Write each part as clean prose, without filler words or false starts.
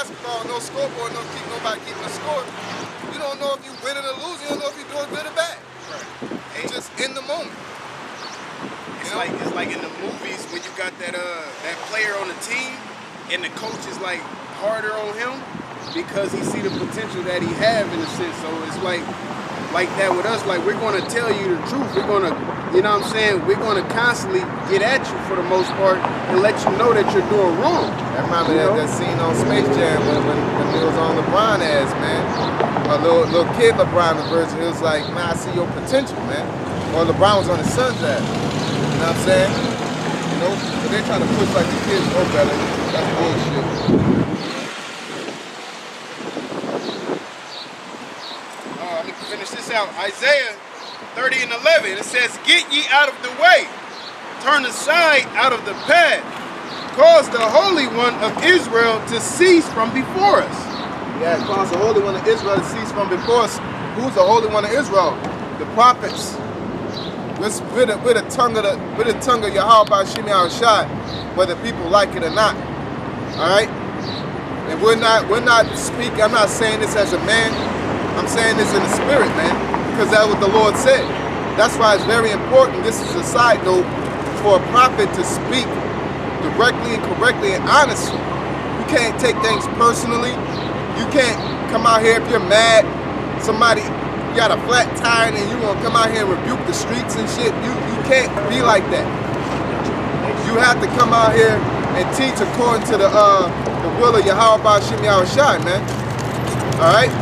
basketball, no scoreboard, nobody keeping a score. You don't know if you win or lose. You don't know if you're doing good or bad. Right. It's just in the moment. It's like in the movies when you got that player on the team and the coach is like harder on him because he see the potential that he have in a sense. So it's like that with us. Like, we're gonna tell you the truth. We're gonna, you know what I'm saying? We're gonna constantly get at you for the most part and let you know that you're doing wrong. That reminds me of that scene on Space Jam when it was on LeBron ass, man. A little kid LeBron the version, it was like, man, I see your potential, man. Or LeBron was on his son's ass. You know what I'm saying? You know, but they're trying to push like the kids know better. That's bullshit. Let me finish this out. Isaiah 30 and 11, it says, "Get ye out of the way, turn aside out of the path, cause the Holy One of Israel to cease from before us." Yeah, cause the Holy One of Israel to cease from before us. Who's the Holy One of Israel? The prophets. We're the tongue of Yahweh Bashim Yahushai, whether people like it or not. Alright? And we're not speaking, I'm not saying this as a man, I'm saying this in the spirit, man, because that's what the Lord said. That's why it's very important, this is a side note, for a prophet to speak directly and correctly and honestly. You can't take things personally. You can't come out here if you're mad, somebody, you got a flat tire and you want to come out here and rebuke the streets and shit. You can't be like that. You have to come out here and teach according to the will of Yahweh Bashim Yahushai, man. Alright?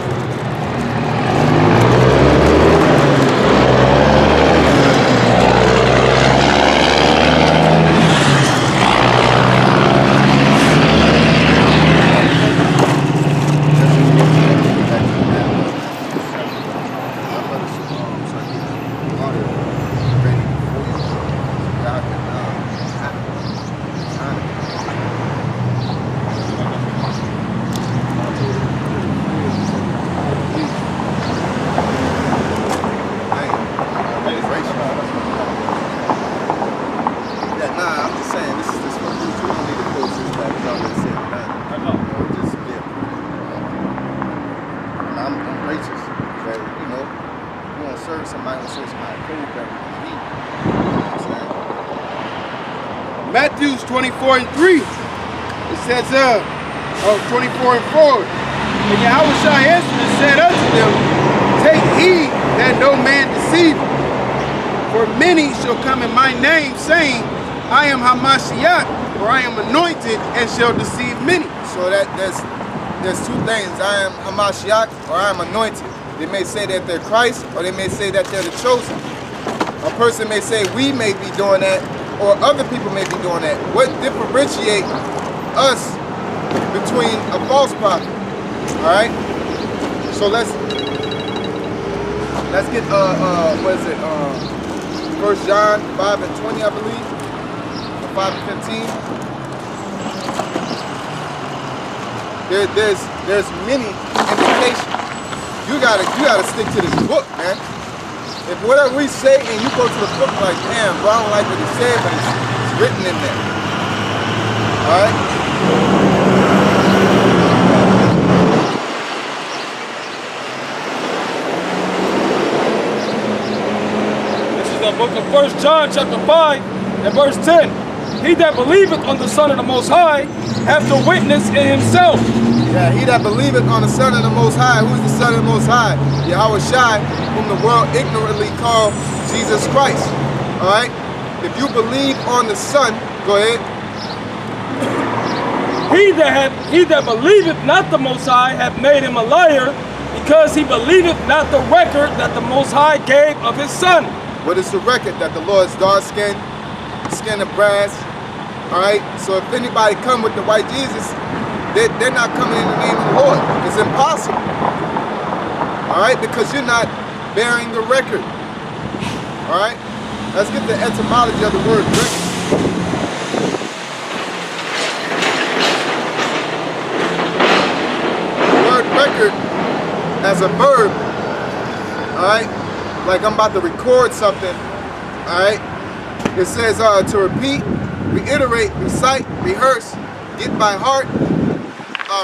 Matthew 24 and 3. It says, 24 and 4. And Yahushua answered and said unto them, Take heed that no man deceive you. For many shall come in my name, saying, I am Hamashiach, or I am anointed, and shall deceive many. So there's two things. I am Hamashiach, or I am anointed. They may say that they're Christ, or they may say that they're the chosen. A person may say we may be doing that, or other people may be doing that. What differentiates us between a false prophet? All right. So let's get what is it? 1 John 5 and 20, I believe, or 5 and 15. There's many indications. You gotta stick to this book, man. If whatever we say and you go to the book like, damn, bro, I don't like what he said, but it's written in there. Alright? This is the book of 1 John chapter 5 and verse 10. He that believeth on the Son of the Most High hath the witness in himself. Yeah, he that believeth on the Son of the Most High. Who is the Son of the Most High? Yahushai, whom the world ignorantly called Jesus Christ. Alright? If you believe on the Son, go ahead. He that believeth not the Most High hath made him a liar, because he believeth not the record that the Most High gave of his Son. What is the record? That the Lord is dark skinned, skin of brass. Alright? So if anybody come with the white Jesus, they're not coming in the name of the Lord. It's impossible. Alright? Because you're not bearing the record. Alright? Let's get the etymology of the word record. The word record as a verb, alright? Like I'm about to record something, alright? It says to repeat, reiterate, recite, rehearse, get by heart,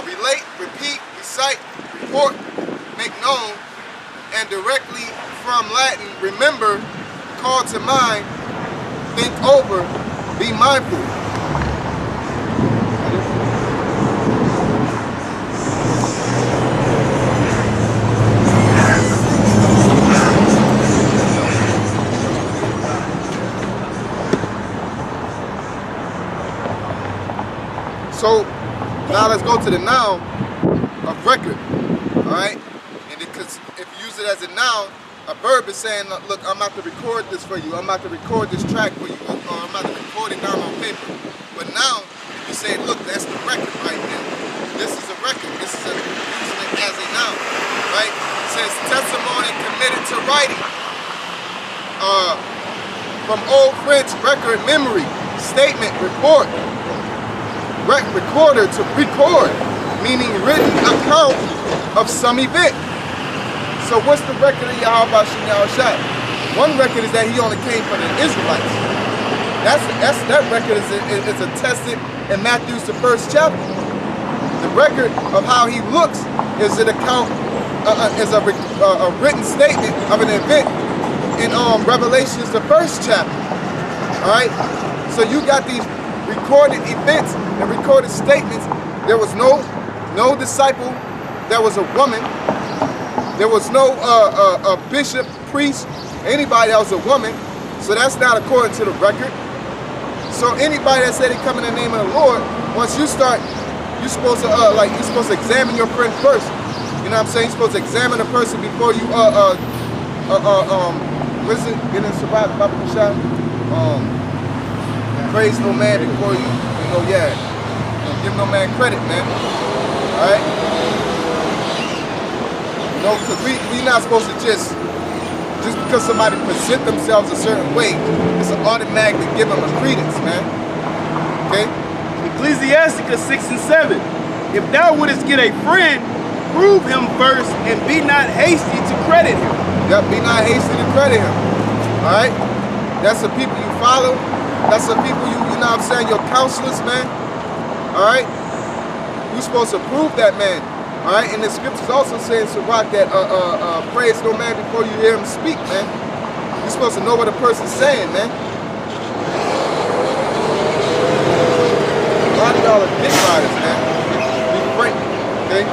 relate, repeat, recite, report, make known, and directly from Latin, remember, call to mind, think over, be mindful. So now let's go to the noun of record, all right? And because if you use it as a noun, a verb is saying, look, I'm about to record this for you. I'm about to record this track for you, or I'm about to record it down on paper. But now you say, look, that's the record right there. This is a record. This is using it as a noun, right? It says testimony committed to writing. From Old French, record, memory, statement, report. Recorder to record, meaning written account of some event. So what's the record of Yahweh Shem Yahushai? One record is that he only came for the Israelites. That record is attested in Matthew's the 1st chapter. The record of how he looks is an account, is a written statement of an event in Revelations the 1st chapter. All right, so you got these recorded events and recorded statements. There was no disciple that was a woman. There was no a bishop, priest, anybody that was a woman. So that's not according to the record. So anybody that said they come in the name of the Lord, once you start, you're supposed to you're supposed to examine your friend first. You know what I'm saying? You're supposed to examine a person before you what is it? Get in Shabbat, Baba Kushai. Praise no man before you know, give no man credit, man. Alright? You know, because we not supposed to just because somebody present themselves a certain way, it's an automatic to give them a credence, man. Okay? Ecclesiasticus 6 and 7. If thou wouldest get a friend, prove him first and be not hasty to credit him. Yep, be not hasty to credit him. Alright? That's the people you follow. That's the people you know what I'm saying, your counselors, man. Alright? You're supposed to prove that man. Alright? And the scriptures also say in Sirach that praise no man before you hear him speak, man. You're supposed to know what a person's saying, man. A lot of y'all are dick riders, man. Be frank, okay?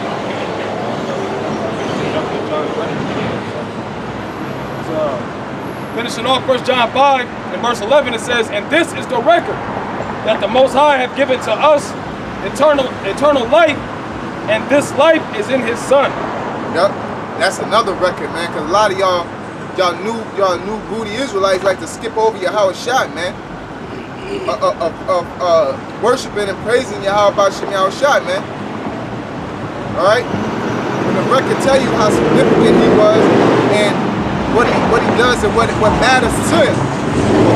Finishing off 1 John 5 and verse 11, it says, and this is the record that the Most High have given to us eternal life, and this life is in his Son. Yep, that's another record, man, because a lot of y'all new booty Israelites like to skip over Yahweh Shai, man. Worshiping and praising Yahweh Shem Yahushai, man. Alright? And the record tell you how significant he was and what he does and what matters to him.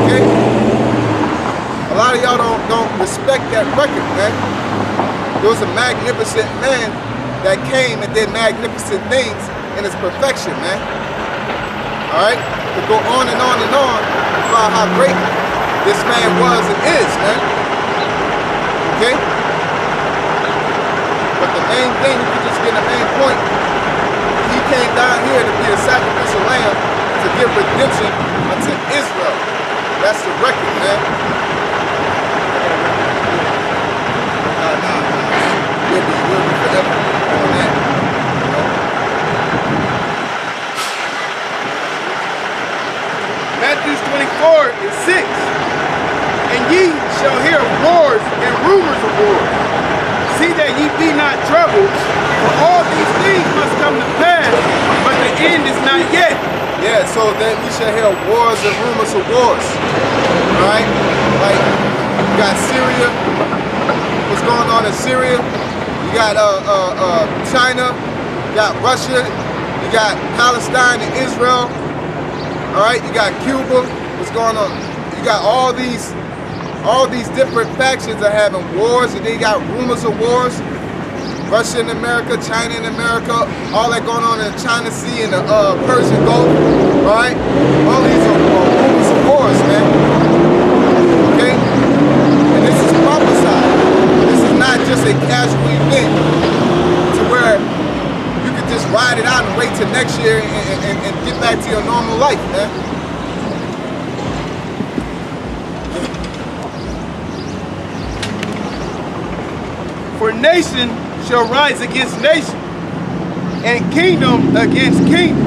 Okay? A lot of y'all don't respect that record, man. There was a magnificent man that came and did magnificent things in his perfection, man. Alright? To go on and on and on about how great this man was and is, man. Okay? But the main thing, if you just get the main point, he came down here to be a sacrificial lamb to give redemption unto Israel. That's the record, man. We'll be forever on that. Matthew 24 and 6. And ye shall hear of wars and rumors of wars. See that ye be not troubled, for all these things must come to pass, but the end is not yet. Yeah, so then we shall hear wars and rumors of wars. Alright? Like, you got Syria. What's going on in Syria? You got China. You got Russia. You got Palestine and Israel. Alright? You got Cuba. What's going on? You got all these different factions are having wars, and they got rumors of wars. Russia in America, China in America, all that going on in the China Sea and the Persian Gulf, right? All these are rumors of wars, man. Okay? And this is prophesied. This is not just a casual event to where you can just ride it out and wait till next year and get back to your normal life, man. For nation shall rise against nation, and kingdom against kingdom.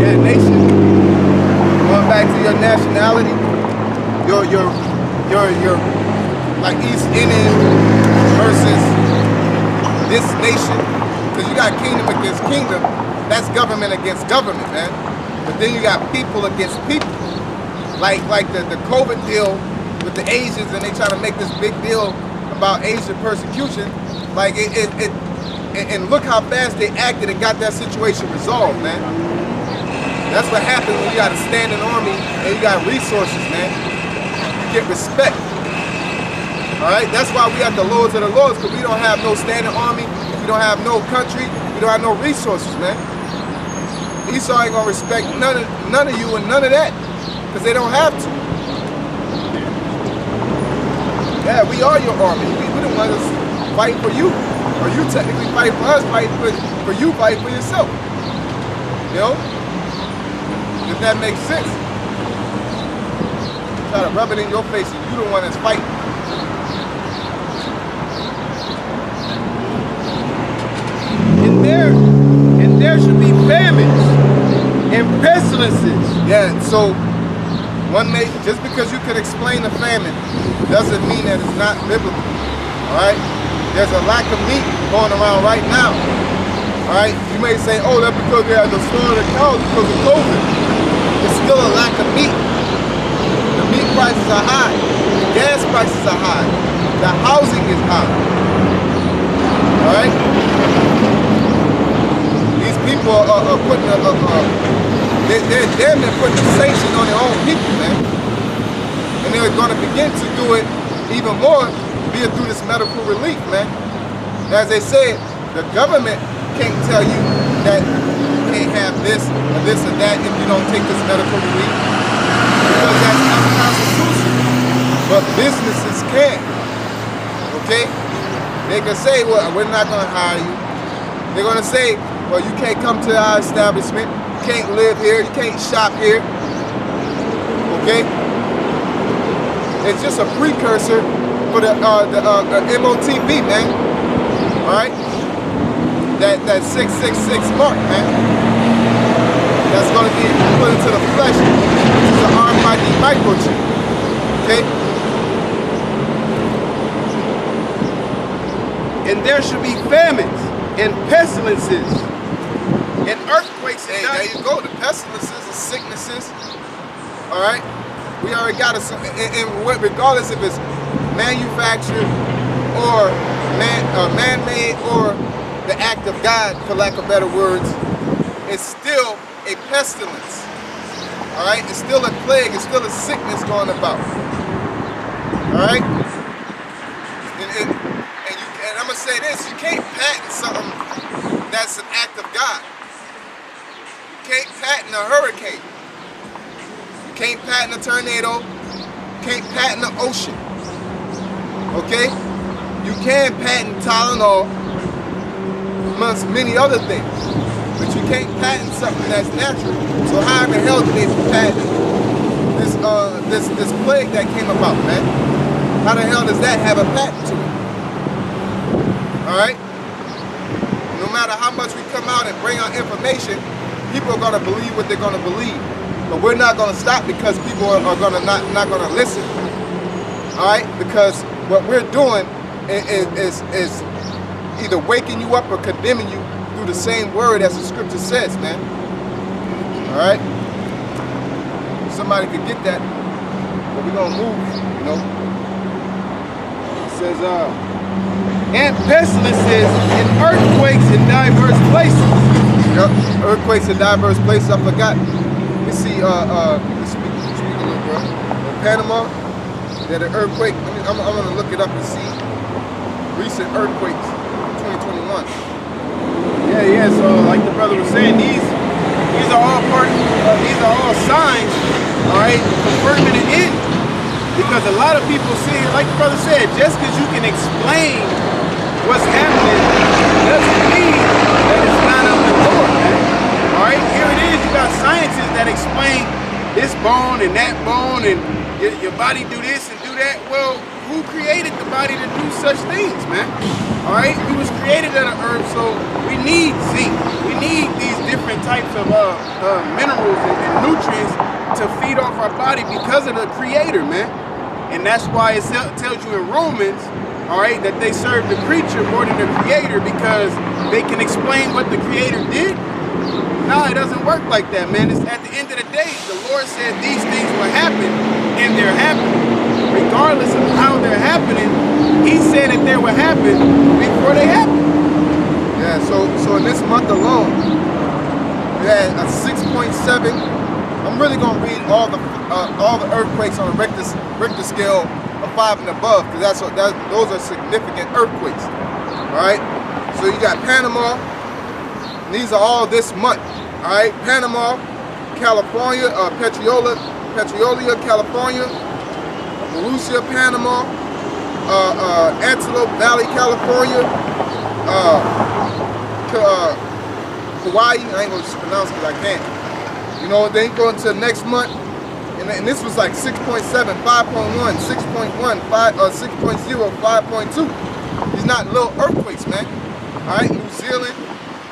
Yeah, nation. Going back to your nationality, your like East Indian versus this nation, because you got kingdom against kingdom. That's government against government, man. But then you got people against people. Like the COVID deal with the Asians, and they try to make this big deal about Asian persecution. Like and look how fast they acted and got that situation resolved, man. That's what happens when you got a standing army and you got resources, man. You get respect. All right, that's why we got the lords of the lords, because we don't have no standing army, we don't have no country, we don't have no resources, man. Esau ain't gonna respect none of you and none of that, because they don't have to. Yeah, we are your army. We the ones fighting for you. Or you technically fight for us, fight for you, fight for yourself. You know? If that makes sense. Try to rub it in your face and you the one that's fighting. And there should be famines and pestilences. Yeah, so just because you can explain the famine doesn't mean that it's not biblical. Alright? There's a lack of meat going around right now. Alright? You may say, oh, that's because they had to slaughter the cows because of COVID. There's still a lack of meat. The meat prices are high. The gas prices are high. The housing is high. Alright? These people are putting they're damn near putting a sanction on their own people, man. And they're going to begin to do it even more via through this medical relief, man. As they said, the government can't tell you that you can't have this or that if you don't take this medical relief, because that's unconstitutional. But businesses can, okay? They can say, well, we're not going to hire you. They're going to say, well, you can't come to our establishment, you can't live here, you can't shop here, okay? It's just a precursor for the MOTB, man. All right, that 666 mark, man. That's going to be put into the flesh, which is an RFID microchip. Okay. And there should be famines and pestilences and earthquakes. Hey, there you go. The pestilences and sicknesses. All right. We already got it. And regardless if it's manufactured or man-made or the act of God, for lack of better words, it's still a pestilence. All right, it's still a plague. It's still a sickness going about. All right, and I'm gonna say this: you can't patent something that's an act of God. You can't patent a hurricane. You can't patent a tornado. You can't patent an ocean. Okay? You can patent Tylenol amongst many other things, but you can't patent something that's natural. So how in the hell did they patent this plague that came about, man? How the hell does that have a patent to it? All right? No matter how much we come out and bring out information, people are gonna believe what they're gonna believe. But we're not gonna stop because people are gonna not gonna listen. All right? Because what we're doing is either waking you up or condemning you through the same word as the scripture says, man. All right? Somebody could get that, but we're gonna move, you know. It says, and pestilences and earthquakes in diverse places. Yep, earthquakes in diverse places. I forgot. We see, speak a little bit. In Panama, that an earthquake. I'm gonna look it up and see recent earthquakes, 2021. Yeah. So like the brother was saying, these are all signs, all right, confirming the end. Because a lot of people see, like the brother said, just because you can explain what's happening doesn't mean that it's not of the Lord, man. All right, here it is. You got scientists that explain this bone and that bone, and your body do this and do that. Well, who created the body to do such things, man? All right, we was created on the earth, so we need zinc. We need these different types of minerals and nutrients to feed off our body because of the Creator, man. And that's why it tells you in Romans, all right, that they serve the creature more than the Creator because they can explain what the Creator did. No, it doesn't work like that, man. It's at the end of the day, the Lord said these things will happen, and they're happening. Regardless of how they're happening, He said that they will happen before they happen. Yeah, so in this month alone, we had a 6.7. I'm really gonna read all the earthquakes on a Richter scale of 5 and above, because those are significant earthquakes. All right. So you got Panama. And these are all this month. All right. Panama, California, Petrolia, California, Volusia, Panama, Antelope Valley, California, Hawaii. I ain't gonna pronounce it because I can't. You know, then you go into next month, and this was like 6.7, 5.1, 6.1, 6.0, 5.2. These not little earthquakes, man. All right, New Zealand,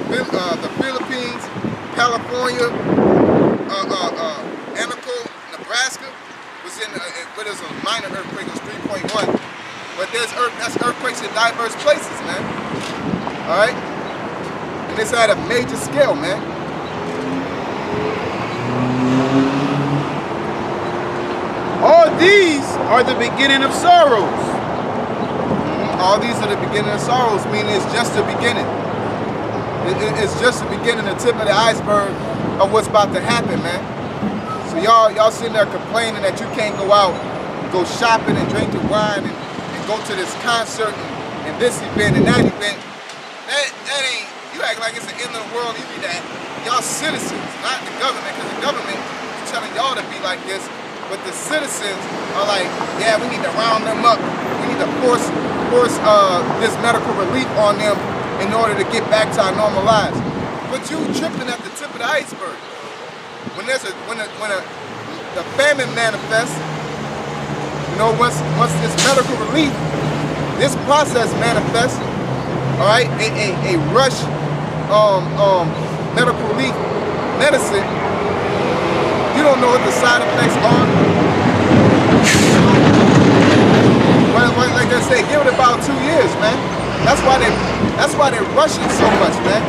the Philippines, California, Anaco, Nebraska was in, but it was a minor earthquake, it was 3.1. But that's earthquakes in diverse places, man. All right, and it's at a major scale, man. All these are the beginning of sorrows. All these are the beginning of sorrows, meaning it's just the beginning. It's just the beginning, the tip of the iceberg of what's about to happen, man. So y'all sitting there complaining that you can't go out, go shopping and drink your wine and go to this concert and this event and that event. That ain't, you act like it's the end of the world. You be that. Y'all citizens, not the government, because the government is telling y'all to be like this. But the citizens are like, yeah, we need to round them up. We need to force this medical relief on them in order to get back to our normal lives. But you tripping at the tip of the iceberg. When the famine manifests, you know, once this medical relief, this process manifests, all right, a rush medical relief medicine. You don't know what the side effects are. Like I say, give it about 2 years, man. That's why they're rushing so much, man.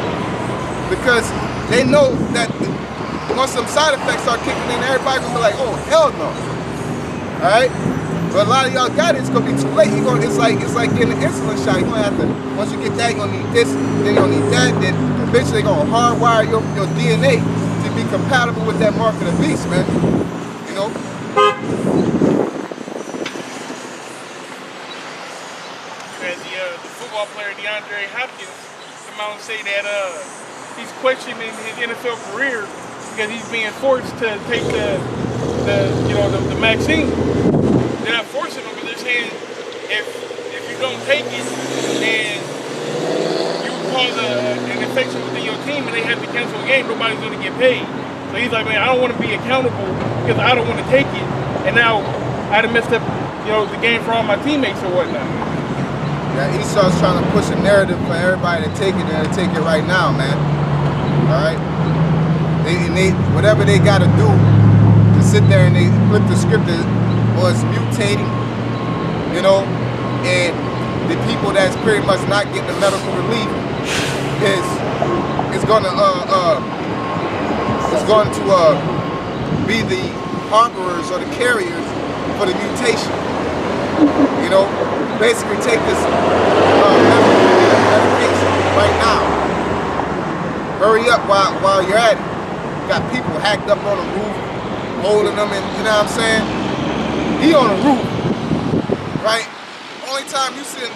Because they know that once some side effects start kicking in, everybody gonna be like, oh hell no. Alright? But a lot of y'all got it, it's gonna be too late. It's like getting an insulin shot. You're gonna have to, once you get that, you're gonna need this, then you're gonna need that, then eventually they're gonna hardwire your DNA to be compatible with that mark of the beast, man. You know? The football player DeAndre Hopkins come out and say that he's questioning his NFL career because he's being forced to take the vaccine. They're not forcing him, but they're saying if you don't take it, then you cause an infection within your team and they have to cancel a game. Nobody's going to get paid. So he's like, man, I don't want to be accountable because I don't want to take it, and now I'd have messed up, the game for all my teammates or whatnot. Yeah, Esau's trying to push a narrative for everybody to take it and to take it right now, man. All right. They whatever they got to do to sit there and they flip the script was mutating, and the people that's pretty much not getting the medical relief is going to be the harborers or the carriers for the mutation. Basically take this medication right now. Hurry up while you're at it. Got people hacked up on the roof, holding them, and you know what I'm saying? He on the roof, right? Only time you see a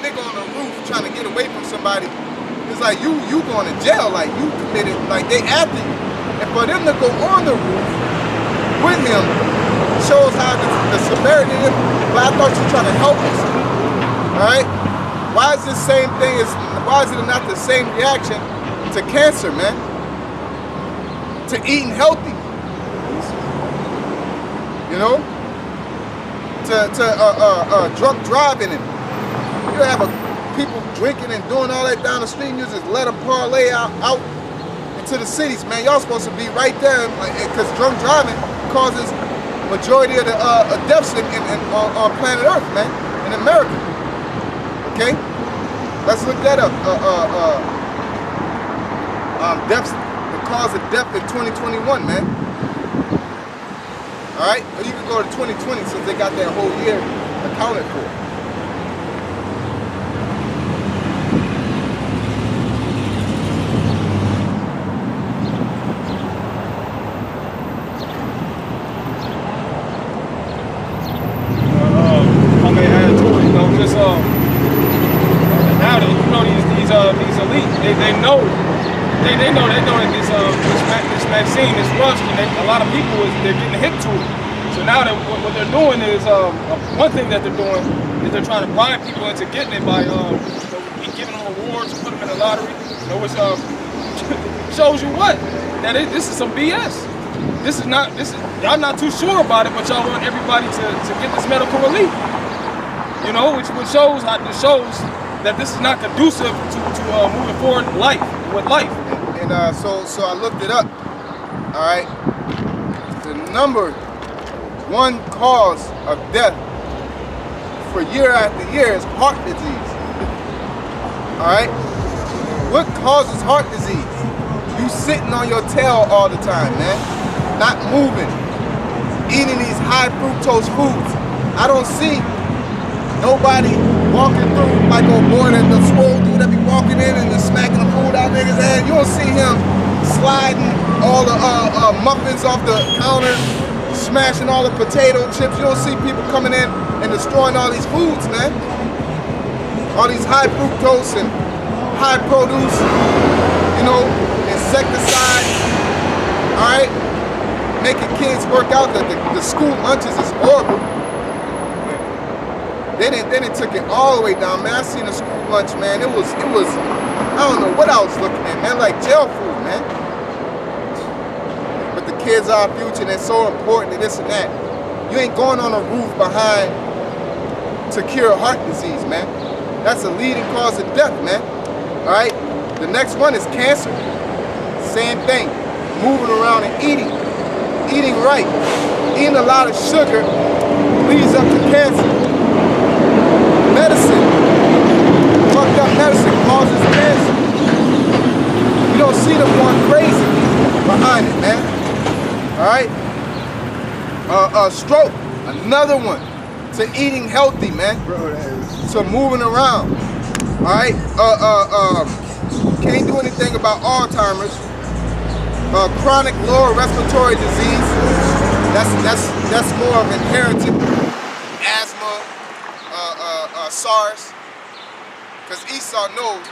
nigga on the roof trying to get away from somebody, it's like you going to jail, like you committed, like they after you. And for them to go on the roof with him shows how the severity of it, but I thought you were trying to help us. All right? Why is why is it not the same reaction to cancer, man? To eating healthy? You know? To drunk driving, and you have people drinking and doing all that down the street, and you just let them parlay out into the cities, man. Y'all supposed to be right there, because drunk driving causes majority of the deaths on planet Earth, man, in America. Okay, let's look that up. Deaths, the cause of death in 2021, man. All right, or you can go to 2020 since they got that whole year accounted for. I may add to it, you know, just now that you know these elite, they know that this vaccine is rushed, and a lot of people they're getting hip to it. So now that what they're doing is one thing that they're doing is they're trying to bribe people into getting it by giving them awards, put them in the lottery. You know, which shows you what this is some BS. Y'all not too sure about it, but y'all want everybody to get this medical relief. You know, which shows that this is not conducive to moving forward with life. And so I looked it up. All right, the number one cause of death for year after year is heart disease. All right, what causes heart disease? You sitting on your tail all the time, man, not moving, eating these high fructose foods. I don't see nobody walking through like old boy that the swole dude that be walking in and just smacking the food out niggas' ass. You don't see him sliding all the muffins off the counter, smashing all the potato chips. You don't see people coming in and destroying all these foods, man. All these high fructose and high produce, you know, insecticides, all right? Making kids work out. The school lunches is horrible. They didn't took it all the way down, man. I seen the school lunch, man. It was I don't know what I was looking at, man. Like jail food, man. But the kids are our future, and they're so important, and this and that. You ain't going on a roof behind to cure heart disease, man. That's a leading cause of death, man. All right. The next one is cancer. Same thing. Moving around and eating right, eating a lot of sugar leads up to cancer. Medicine, fucked up medicine causes cancer. You don't see them going crazy behind it, man. All right? Stroke, another one. To eating healthy, man. To moving around. All right? Can't do anything about Alzheimer's. Chronic lower respiratory disease. That's more of inherited. Asthma. SARS, because Esau knows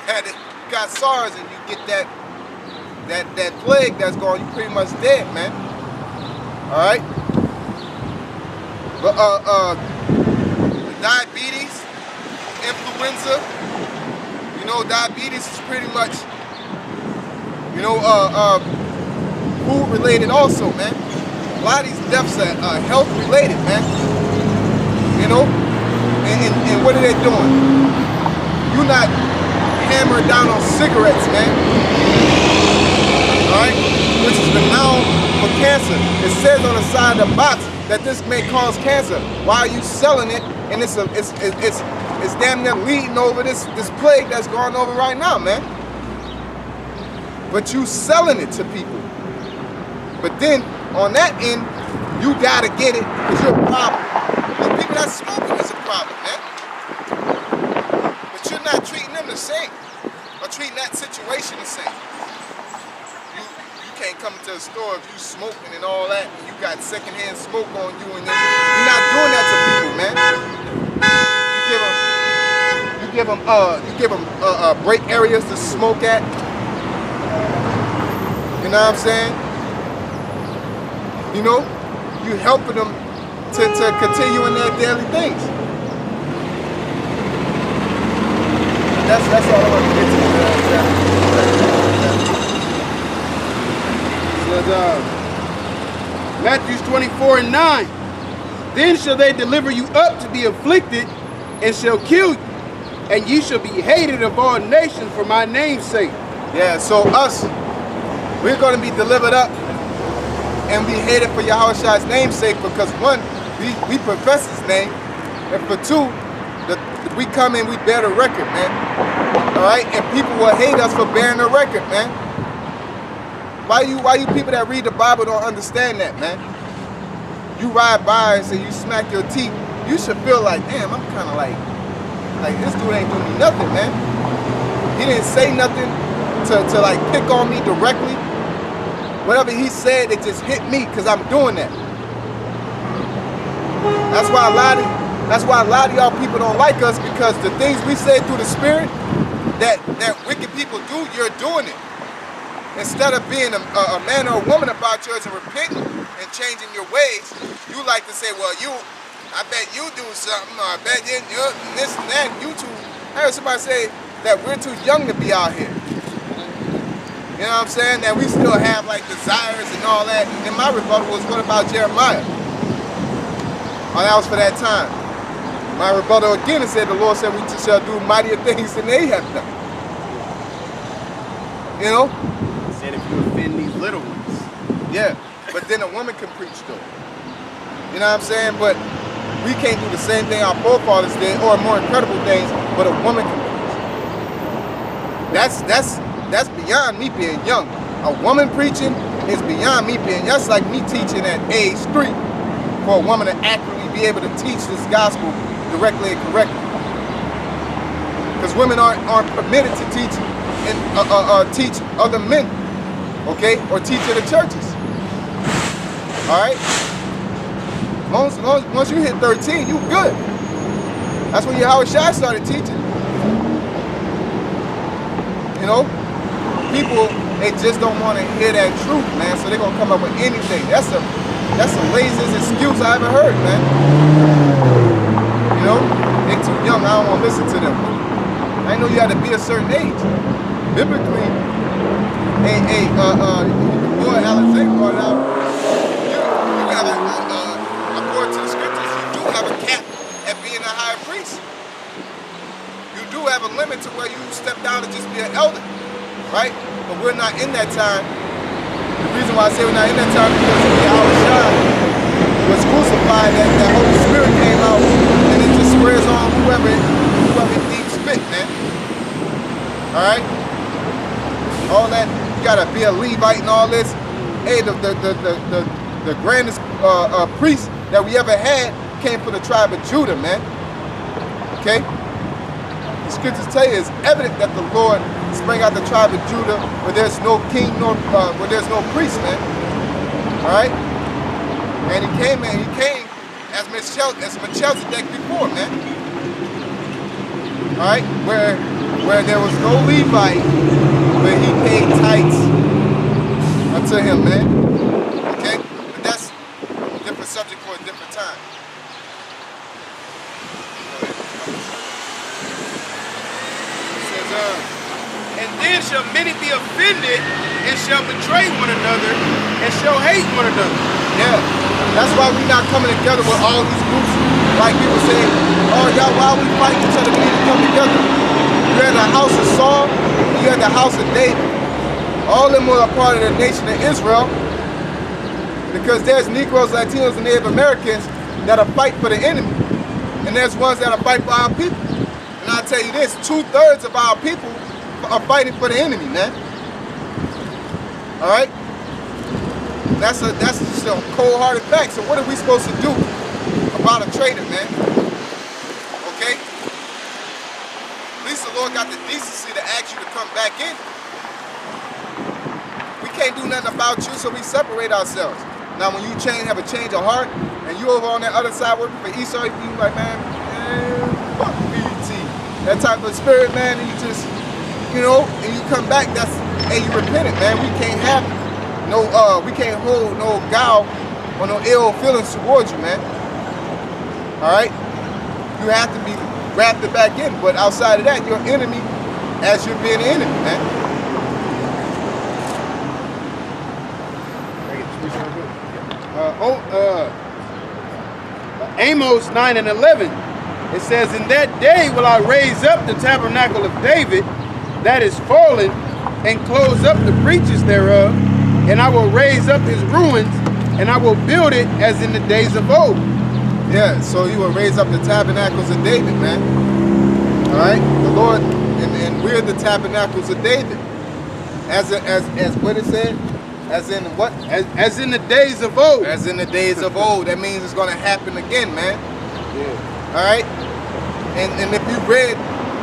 that if you got SARS and you get that plague that's going, you pretty much dead, man. All right, but diabetes, influenza, you know, diabetes is pretty much, you know, food related also, man. A lot of these deaths are health related, man. You know. And what are they doing? You're not hammered down on cigarettes, man. All right? Which is the noun for cancer. It says on the side of the box that this may cause cancer. Why are you selling it? And it's damn near leading over this plague that's going over right now, man. But you selling it to people. But then on that end, you gotta get it because you're a problem. The people that smoking is a problem, man. But you're not treating them the same, or treating that situation the same. You can't come to a store if you smoking and all that, and you got secondhand smoke on you, and you're not doing that to people, man. You give them break areas to smoke at. You know what I'm saying? You know, you helping them to continue in their daily things. That's all I want to get to. Matthew 24:9. Then shall they deliver you up to be afflicted, and shall kill you, and ye shall be hated of all nations for my name's sake. Yeah, so us, we're going to be delivered up and be hated for Yahushua's namesake, because one, we profess his name, and for two, we come and we bear the record, man. All right, and people will hate us for bearing the record, man. Why you people that read the Bible don't understand that, man? You ride by and say you smack your teeth, you should feel like, damn, I'm kind of like this dude ain't doing me nothing, man. He didn't say nothing to like pick on me directly. Whatever he said, it just hit me because I'm doing that. That's why a lot of y'all people don't like us, because the things we say through the Spirit that wicked people do, you're doing it. Instead of being a man or a woman about yours and repenting and changing your ways, you like to say, well, I bet you do something, or I bet you this and that. You too. I heard somebody say that we're too young to be out here. You know what I'm saying? That we still have like desires and all that. And my rebuttal was, what about Jeremiah? Oh, that was for that time. My rebuttal again said, the Lord said we shall do mightier things than they have done. You know? He said if you offend these little ones. Yeah, but then a woman can preach though. You know what I'm saying? But we can't do the same thing our forefathers did, or more incredible things, but a woman can preach. That's beyond me being young. A woman preaching is beyond me being young. That's like me teaching at age 3 for a woman to accurately be able to teach this gospel directly and correctly. Because women aren't permitted to teach and teach other men, okay, or teach in the churches. All right. Once you hit 13, you good. That's when Yahushua started teaching. You know, people, they just don't want to hear that truth, man. So they're gonna come up with anything. That's the laziest excuse I ever heard, man. You know, they're too young. I don't want to listen to them. I know you had to be a certain age. Biblically, boy, Alexander brought it out. You got according to the scriptures, you do have a cap at being a high priest. You do have a limit to where you step down and just be an elder, right? But we're not in that time. The reason why I say we're not in that time is because Yahushua was crucified, that Holy Spirit came out, and it just swears on whoever deems fit, man. All right? All that, you gotta be a Levite and all this. Hey, the grandest priest that we ever had came from the tribe of Judah, man. Okay? The scriptures tell you it's evident that the Lord sprang out the tribe of Judah where there's no king nor where there's no priest, man. All right? And he came as Melchizedek before, man. All right? Where there was no Levite, but he paid tithes unto him, man. Okay? But that's a different subject for a different time. It says, and then shall many be offended, and shall betray one another, and shall hate one another. Yeah. That's why we're not coming together with all these groups. Like people say, oh, y'all, why we fighting each other? We need to come together. You had the house of Saul, you had the house of David. All of them were a part of the nation of Israel, because there's Negroes, Latinos, and Native Americans that'll fight for the enemy. And there's ones that'll fight for our people. And I'll tell you this, 2/3 of our people are fighting for the enemy, man. All right? That's just a cold-hearted fact. So what are we supposed to do about a traitor, man? Okay? At least the Lord got the decency to ask you to come back in. We can't do nothing about you, so we separate ourselves. Now, when you have a change of heart, and you over on that other side working for Esau, you like, man, fuck BT. That type of spirit, man, and you just, you know, and you come back, hey, you repented, man. We can't have no, we can't hold no gal or no ill feelings towards you, man. All right? You have to be grafted back in, but outside of that, you're an enemy as you're being an enemy, man. Amos 9 and 11. It says, in that day will I raise up the tabernacle of David that is fallen, and close up the breaches thereof, and I will raise up his ruins, and I will build it as in the days of old. Yeah, so he will raise up the tabernacles of David, man. All right? The Lord, and we're the tabernacles of David. As what it said? As in what? As in the days of old. As in the days of old. That means it's going to happen again, man. Yeah. All right? And if you read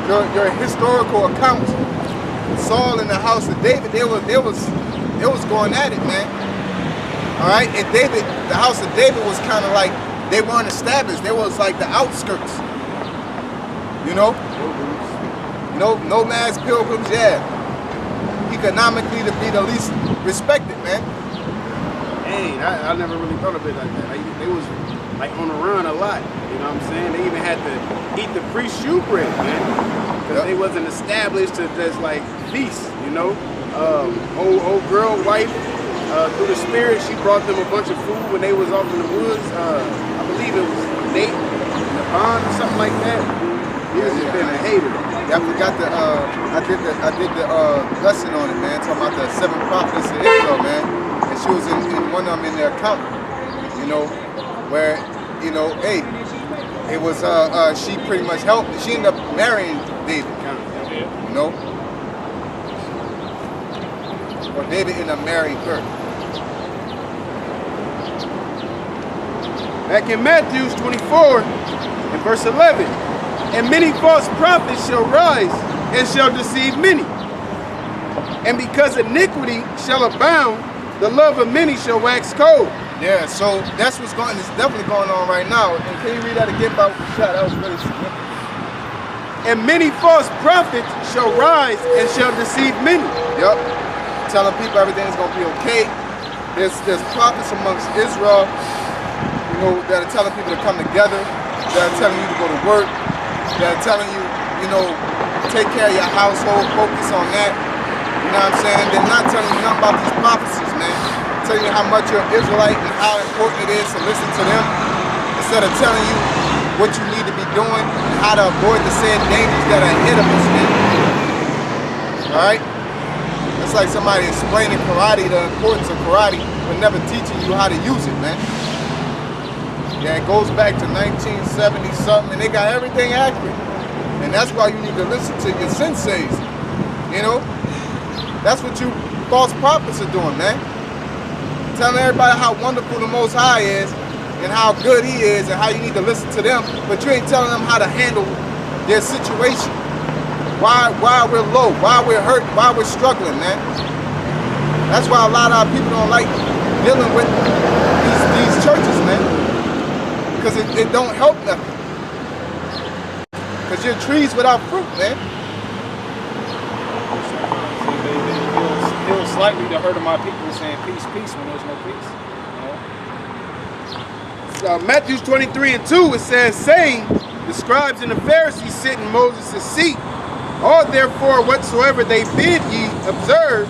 your historical accounts, Saul in the house of David, they was going at it, man. All right? And David, the house of David was kind of like, they weren't established. They was like the outskirts. You know? Nomads, pilgrims, yeah. Economically to be the least respected, man. Hey, I never really thought of it like that. They was like on the run a lot. You know what I'm saying? They even had to eat the free shoe bread, man. Because they wasn't established to just like feast, you know? Old girl, wife, through the spirit, she brought them a bunch of food when they was off in the woods. I believe it was Nate in the bond or something like that. He was just been a hater. Yeah, I forgot I did the lesson on it, man, talking about the 7 prophets of Israel, man. And she was in one of them in their account, you know, where, you know, hey, it was she pretty much helped. She ended up marrying David, you know, or David ended up marrying her. Back in Matthew 24 and verse 11. And many false prophets shall rise and shall deceive many. And because iniquity shall abound, the love of many shall wax cold. Yeah, so that's what's definitely going on right now. And can you read that again about That was really significant. And many false prophets shall rise and shall deceive many. Yep. Telling people everything's gonna be okay. There's prophets amongst Israel, you know, that are telling people to come together, that are telling you to go to work, that are telling you, you know, take care of your household, focus on that. You know what I'm saying? They're not telling you nothing about these prophecies, man. Telling you how much you're an Israelite and how important it is to listen to them, instead of telling you what you need to be doing and how to avoid the said dangers that are ahead of us, man. Alright? It's like somebody explaining karate, the importance of karate, but never teaching you how to use it, man. Yeah, it goes back to 1970 something, and they got everything accurate. And that's why you need to listen to your senseis. You know? That's what you false prophets are doing, man. Telling everybody how wonderful the Most High is, and how good He is, and how you need to listen to them, but you ain't telling them how to handle their situation. Why we're low, why we're hurt, why we're struggling, man. That's why a lot of our people don't like dealing with these churches, man. Because it don't help nothing. Because you're trees without fruit, man. They feel slightly the hurt of my people saying peace, peace when there's no peace. You know? Matthew 23 and 2, it says, saying, the scribes and the Pharisees sit in Moses' seat. All therefore whatsoever they bid ye observe,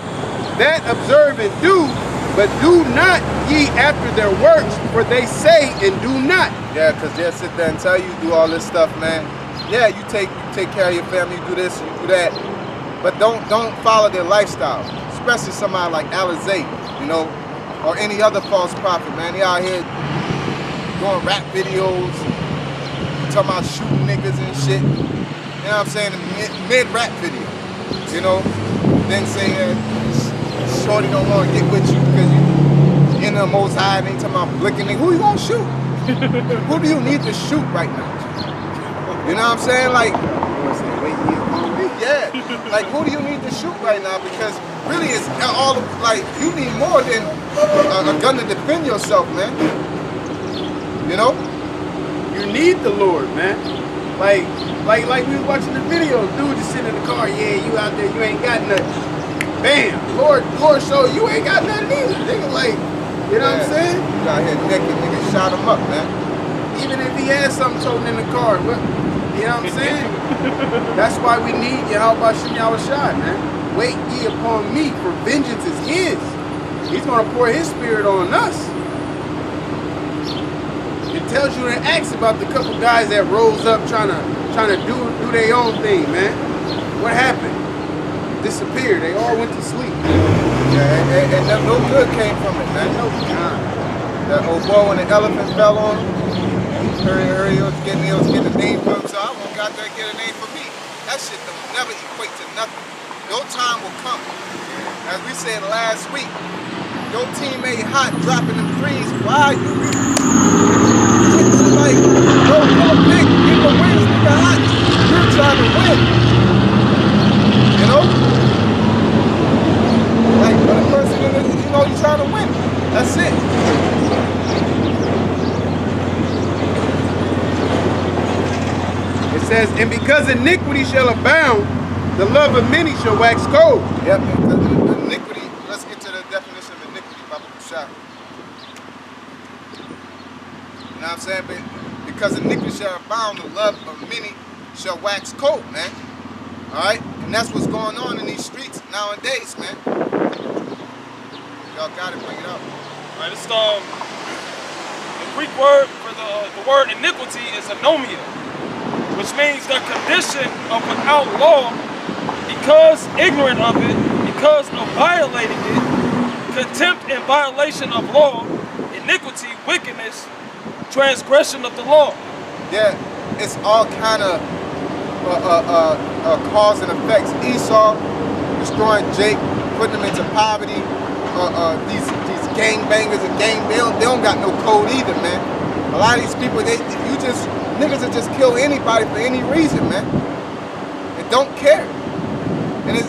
that observe and do, but do not ye after their works, for they say and do not. Yeah, because they'll sit there and tell you do all this stuff, man. Yeah, you take care of your family, you do this, you do that, but don't follow their lifestyle. Especially somebody like Alizé, you know, or any other false prophet, man. They out here doing rap videos, talking about shooting niggas and shit. You know what I'm saying? Mid-rap video, you know. Then say shorty don't want to get with you because you in the Most High and they talking about blicking nigga. Who you gonna shoot? Who do you need to shoot right now? You know what I'm saying? Like, yeah, like who do you need to shoot right now? Because really it's all, like, you need more than a gun to defend yourself, man. You know? You need the Lord, man. Like we was watching the video, dude just sitting in the car, yeah, you out there, you ain't got nothing. Bam, Lord showed you ain't got nothing either. Nigga, like, You know what I'm saying? You out here naked, nigga, shot him up, man. Even if he had something toting in the car, what, you know what I'm saying? That's why we need Yahweh Shem Yahushua, man. Wait ye upon me, for vengeance is his. He's going to pour his spirit on us. It tells you in Acts about the couple guys that rose up trying to do their own thing, man. What happened? Disappeared. They all went to sleep. Yeah, and no good came from it, man. No God. That old boy when the elephant fell on him, he was getting a name for him, so I won't got there and get a name for me. That shit don't never equate to nothing. Your time will come. As we said last week, your teammate hot dropping them threes. Why you like, no, pull a pick, give a win, nigga hot. You're trying to win. You know? Like, for the person, you know, you're trying to win. That's it. It says, and because iniquity shall abound, the love of many shall wax cold. Yep, iniquity, let's get to the definition of iniquity, Baba Kushak. You know what I'm saying? But because iniquity shall abound, the love of many shall wax cold, man. Alright? And that's what's going on in these streets nowadays, man. Y'all got it, bring it up. Right, it's the Greek word for the word iniquity is anomia, which means the condition of without law because ignorant of it, because of violating it, contempt and violation of law, iniquity, wickedness, transgression of the law. Yeah, it's all kind of cause and effects. Esau destroying Jake, putting him into poverty. These gangbangers and they don't got no code either, man. A lot of these people, niggas will just kill anybody for any reason, man. They don't care. And it's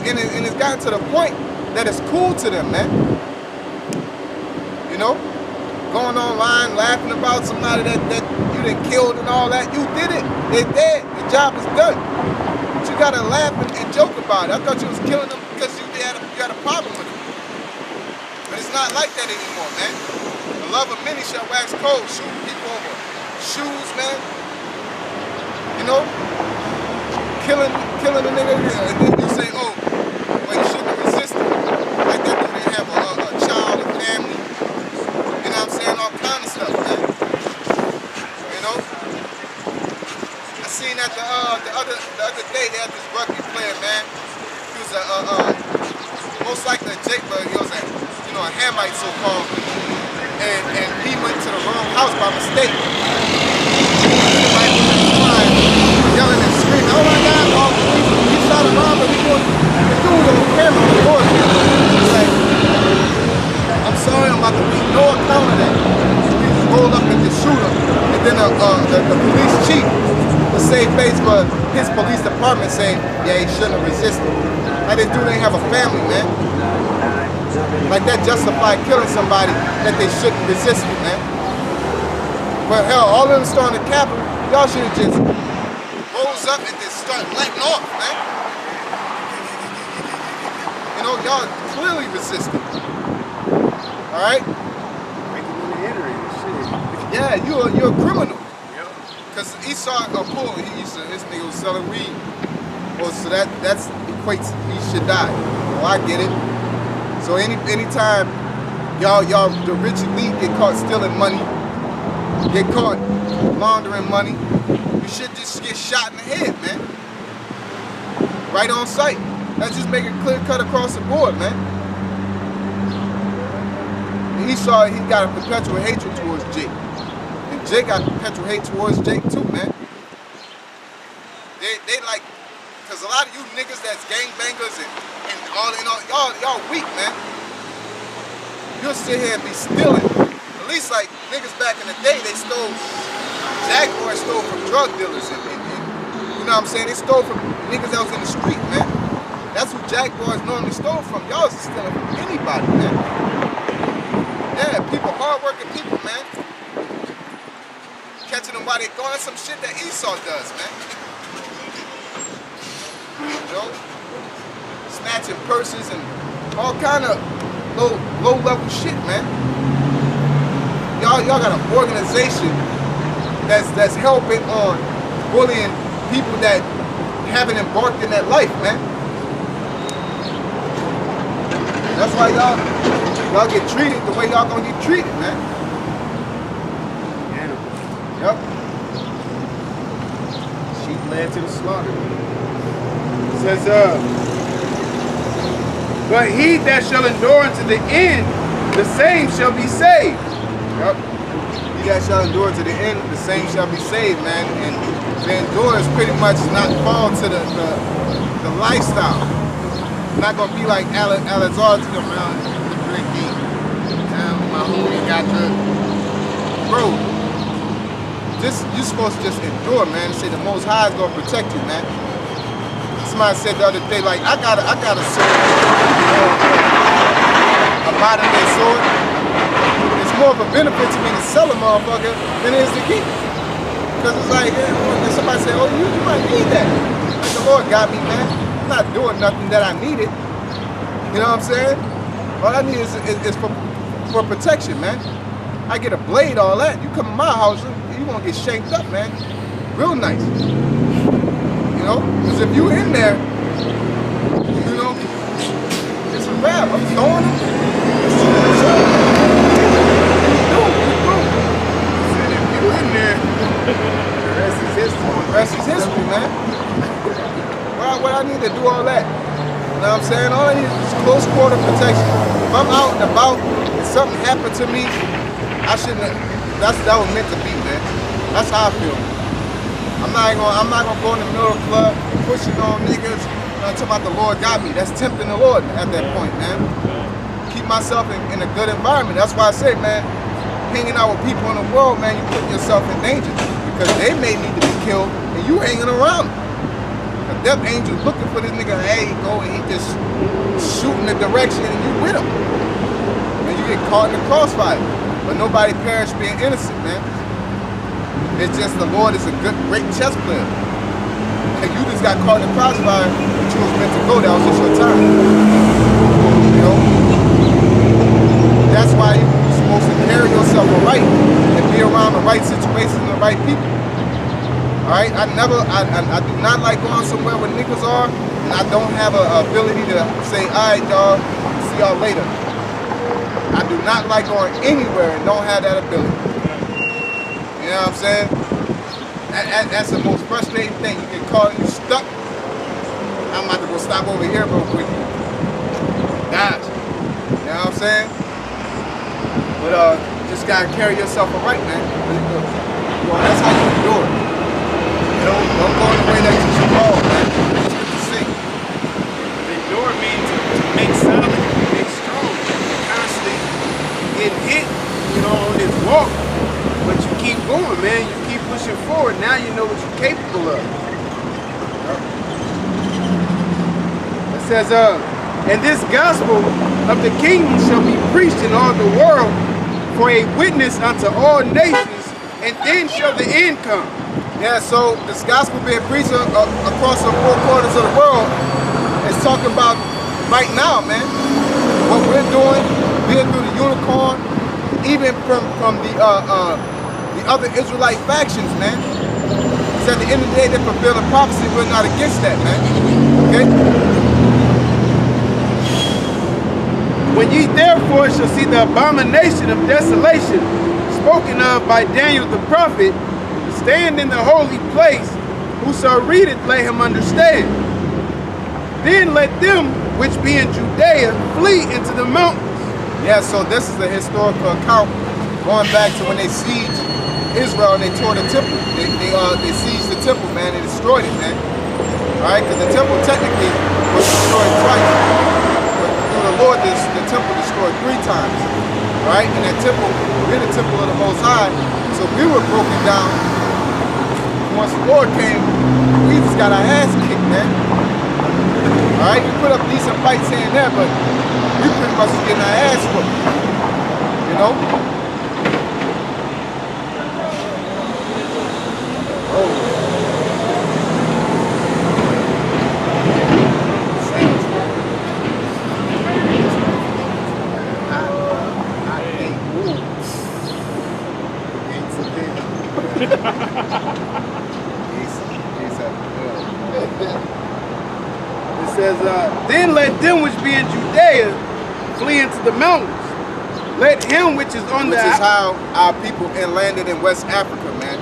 gotten to the point that it's cool to them, man. You know? Going online, laughing about somebody that you done killed and all that. You did it. They're dead. The job is done. But you gotta laugh and joke about it. I thought you was killing them because you had a problem with it. But it's not like that anymore, man. The love of many shall wax cold. Shooting people over shoes, man. You know? Killing a nigga. And then you say, oh, well, you shouldn't have resisted. Like that dude didn't have a child, a family. You know what I'm saying? All kind of stuff, man. You know? I seen that the other day they had this rugby player, man. He was most likely a Jake, but he was a Hamite so-called, and he went to the wrong house by mistake. Everybody was crying, yelling and screaming, oh my God, all the police, he shot a bomb, but the dude on camera recording it. He's like, I'm sorry, I'm about to make no account of that. He just rolled up and just shoot him. And then the police chief, to save face for his police department, saying, yeah, he shouldn't have resisted. Like this dude ain't have a family, man. Like that justified killing somebody that they shouldn't resist it, man. But hell, all of them starting to Capitol, y'all should have just rose up and just start letting off, man. You know, y'all clearly resisted. Alright? Breaking in the internet and shit. Yeah, you're a criminal. Because Esau, his nigga was selling weed. Well, so that's equates, he should die. Well, I get it. So anytime y'all the rich elite get caught stealing money, get caught laundering money, you should just get shot in the head, man. Right on sight. Let's just make it clear cut across the board, man. And Esau, he got a perpetual hatred towards Jake. And Jake got perpetual hate towards Jake too, man. They like, cause a lot of you niggas that's gangbangers and y'all weak, man. You'll sit here and be stealing. At least like niggas back in the day, they stole. Jaguars stole from drug dealers and you know what I'm saying? They stole from niggas that was in the street, man. That's who Jaguars normally stole from. Y'all is stealing from anybody, man. Yeah, people, hardworking people, man. Catching them while they going. That's some shit that Esau does, man. You know? Snatching purses and all kind of low level shit, man. y'all got an organization that's helping on bullying people that haven't embarked in that life, man. That's why y'all get treated the way y'all gonna get treated, man. Yep. Sheep led to the slaughter. It says, but he that shall endure unto the end, the same shall be saved. Yep. He that shall endure to the end, the same shall be saved, man. And to endure is pretty much not fall to the lifestyle. Not gonna be like Alazar to the mountain, drinking. My homie got the bro. You're supposed to just endure, man. Say the Most High is gonna protect you, man. Somebody said the other day, like, I got a sword, a modern day sword. It's more of a benefit to me to sell a motherfucker than it is to keep it. Because it's like, somebody say, oh, you might need that. Like, the Lord got me, man. I'm not doing nothing that I needed. You know what I'm saying? All I need is for protection, man. I get a blade, all that. You come to my house, you gonna get shanked up, man. Real nice. You know? Because if you in there, you know, it's a wrap. I'm throwing them. If you in there, the rest is history. The rest is history, man. What I need to do all that? You know what I'm saying? All I need is close quarter protection. If I'm out and about and something happened to me, I shouldn't have, that was meant to be, man. That's how I feel. I'm not gonna go in the middle of the club pushing on niggas. I'm talking about the Lord got me. That's tempting the Lord at that point, man. Keep myself in a good environment. That's why I say, man, hanging out with people in the world, man, you put yourself in danger because they may need to be killed and you hanging around. A death angel looking for this nigga, hey, go, and he just shooting the direction and you with him. And you get caught in the crossfire. But nobody perished being innocent, man. It's just the Lord is a great chess player. And you just got caught in the crossfire, but you was meant to go, that was just your time. You know? That's why you're supposed to carry yourself right and be around the right situations and the right people. Alright, I do not like going somewhere where niggas are, and I don't have an ability to say, alright, y'all, see y'all later. I do not like going anywhere and don't have that ability. You know what I'm saying? That's the most frustrating thing. You get caught and you stuck. I'm about to go stop over here real quick. Gotcha. You know what I'm saying? But just gotta carry yourself right, man. Well, that's how you do it. Don't go in the way that you should go, man. It's good to see. Endure means to make solid, make strong. You're constantly getting hit, you know, on this walk. But you keep going, man. You keep pushing forward. Now you know what you're capable of. It says, and this gospel of the kingdom shall be preached in all the world for a witness unto all nations, and then shall the end come. Yeah, so this gospel being preached across the four corners of the world is talking about right now, man. What we're doing, being through the unicorn, even from the other Israelite factions, man. Because at the end of the day, they're fulfilling prophecy. We're not against that, man. Okay? When ye therefore shall see the abomination of desolation spoken of by Daniel the prophet, stand in the holy place, whoso readeth, let him understand. Then let them which be in Judea flee into the mountains. Yeah, so this is a historical account going back to when they sieged Israel and they tore the temple. They sieged the temple, man. They destroyed it, man. All right, because the temple technically was destroyed twice. But through the Lord, the temple destroyed 3 times. All right, and that temple, we're the temple of the Most High. So we were broken down. Once the Lord came, we just got our ass kicked, man. Alright, we put up decent fights here and there, but we pretty much was getting our ass whooped. You know? Oh. then let them which be in Judea flee into the mountains. Let him which is on Which is how our people landed in West Africa, man.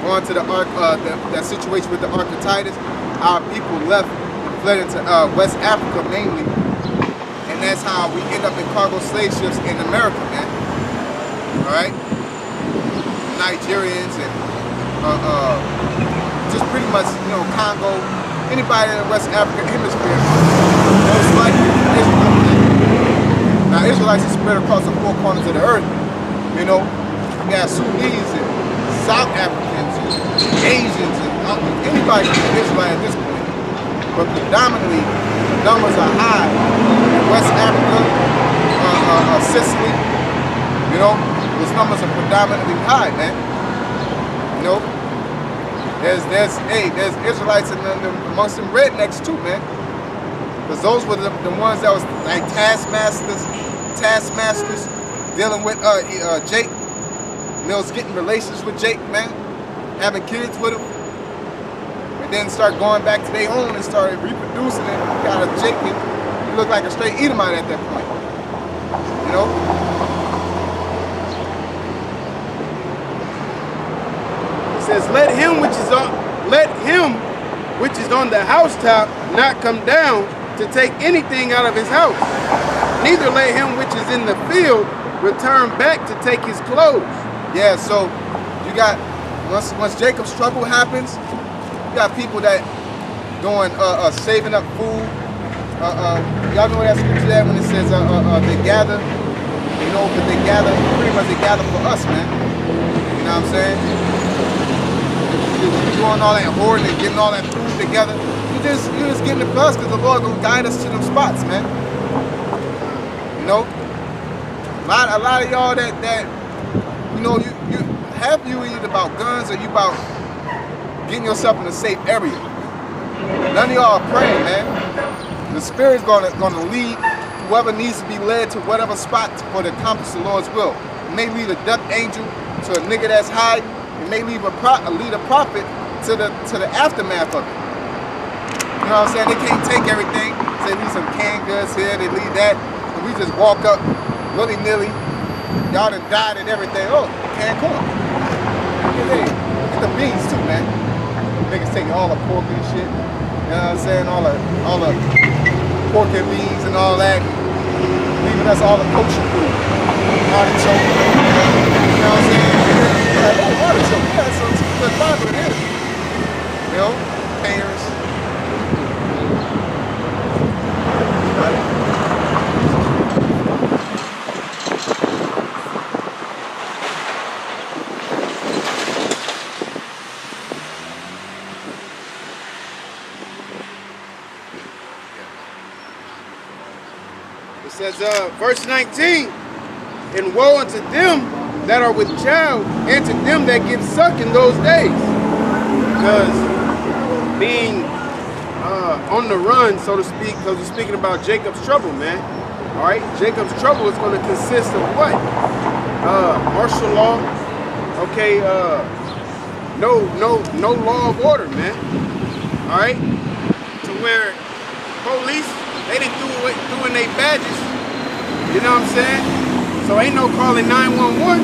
Going to the that situation with the Ark of Titus, our people left and fled into West Africa mainly, and that's how we end up in cargo slave ships in America, man. All right, Nigerians and just pretty much, you know, Congo, anybody in the West African hemisphere, most likely Israelites. Now, Israelites are spread across the four corners of the earth. You know, you got Sudanese and South Africans and Asians and anybody can be Israelite at this point. But predominantly, the numbers are high in West Africa, Sicily. You know, those numbers are predominantly high, man. You know, there's Israelites amongst them rednecks too, man. Because those were the ones that was like taskmasters dealing with Jake. And they was getting relations with Jake, man, having kids with him. And then start going back to their own and started reproducing it. Got a Jake, and he looked like a straight Edomite at that point. You know? It says, let him which is on the housetop not come down to take anything out of his house. Neither let him which is in the field return back to take his clothes. Yeah, so you got, once Jacob's trouble happens, you got people that doing saving up food. Y'all know that scripture there when it says they gather, you know, but they gather, pretty much they gather for us, man. You know what I'm saying? You're doing all that hoarding and getting all that food together. You're just getting it for us because the Lord gonna guide us to them spots, man. You know? A lot of y'all that you know, you either about guns or you about getting yourself in a safe area. None of y'all are praying, man. The Spirit's gonna lead whoever needs to be led to whatever spot for to accomplish the Lord's will. It may lead a death angel to a nigga that's hiding. It may lead a prophet to the aftermath of it. You know what I'm saying? They can't take everything. They leave some canned goods here, they leave that. And we just walk up willy-nilly. Y'all done died and everything. Oh, canned corn. Get the beans too, man. Niggas taking all the pork and shit. You know what I'm saying? All the pork and beans and all that. Leaving us all the kosher food. Artichoke. You know what I'm saying? Like, oh, artichoke. Yeah, that's some good Bible it is. You know? Pears. It says, verse 19, and woe unto them that are with child, and to them that give suck in those days. Because being on the run, so to speak, because we're speaking about Jacob's trouble, man. All right, Jacob's trouble is going to consist of what? Martial law. Okay, no law of order, man. All right, to where police, they didn't doing their badges. You know what I'm saying? So ain't no calling 911.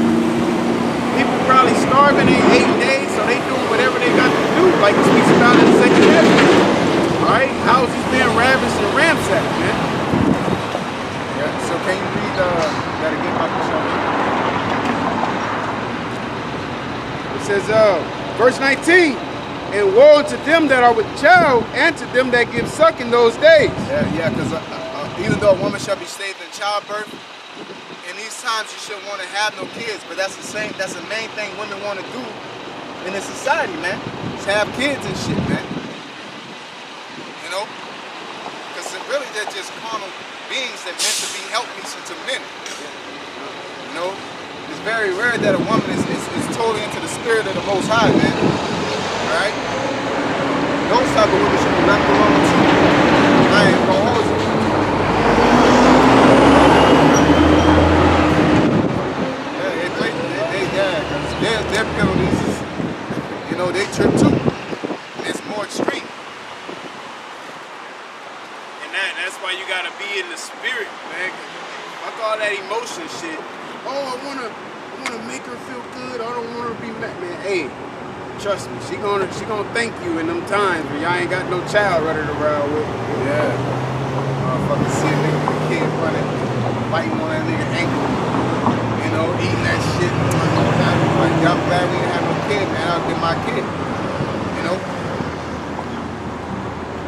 People probably starving in 8 days, so they doing whatever they got to do, like it speaks about in the second chapter. Alright? Houses being ravished and ransacked, man. Yeah, so can you read that again, Michael Shaw? It says, verse 19, and woe to them that are with child, and to them that give suck in those days. Yeah, because even though a woman shall be saved in childbirth, in these times you shouldn't want to have no kids, but that's the main thing women want to do in this society, man. Is have kids and shit, man. You know? Because really they're just carnal beings that meant to be helpmeets to men. You know? It's very rare that a woman is totally into the spirit of the Most High, man. Alright? Those type of women should be left alone too. I ain't gonna hold you. Their penalties is, you know, they trip too. It's more extreme. the spirit, man. Fuck all that emotion shit. Oh, I wanna make her feel good. I don't want her to be mad, man. Hey, trust me, she gonna thank you in them times when y'all ain't got no child running around with. Yeah. Motherfucker see a nigga with a kid running, biting on that nigga ankle, you know, eating that shit. Like, I'm glad we didn't have no kid, man. I'll get my kid. You know?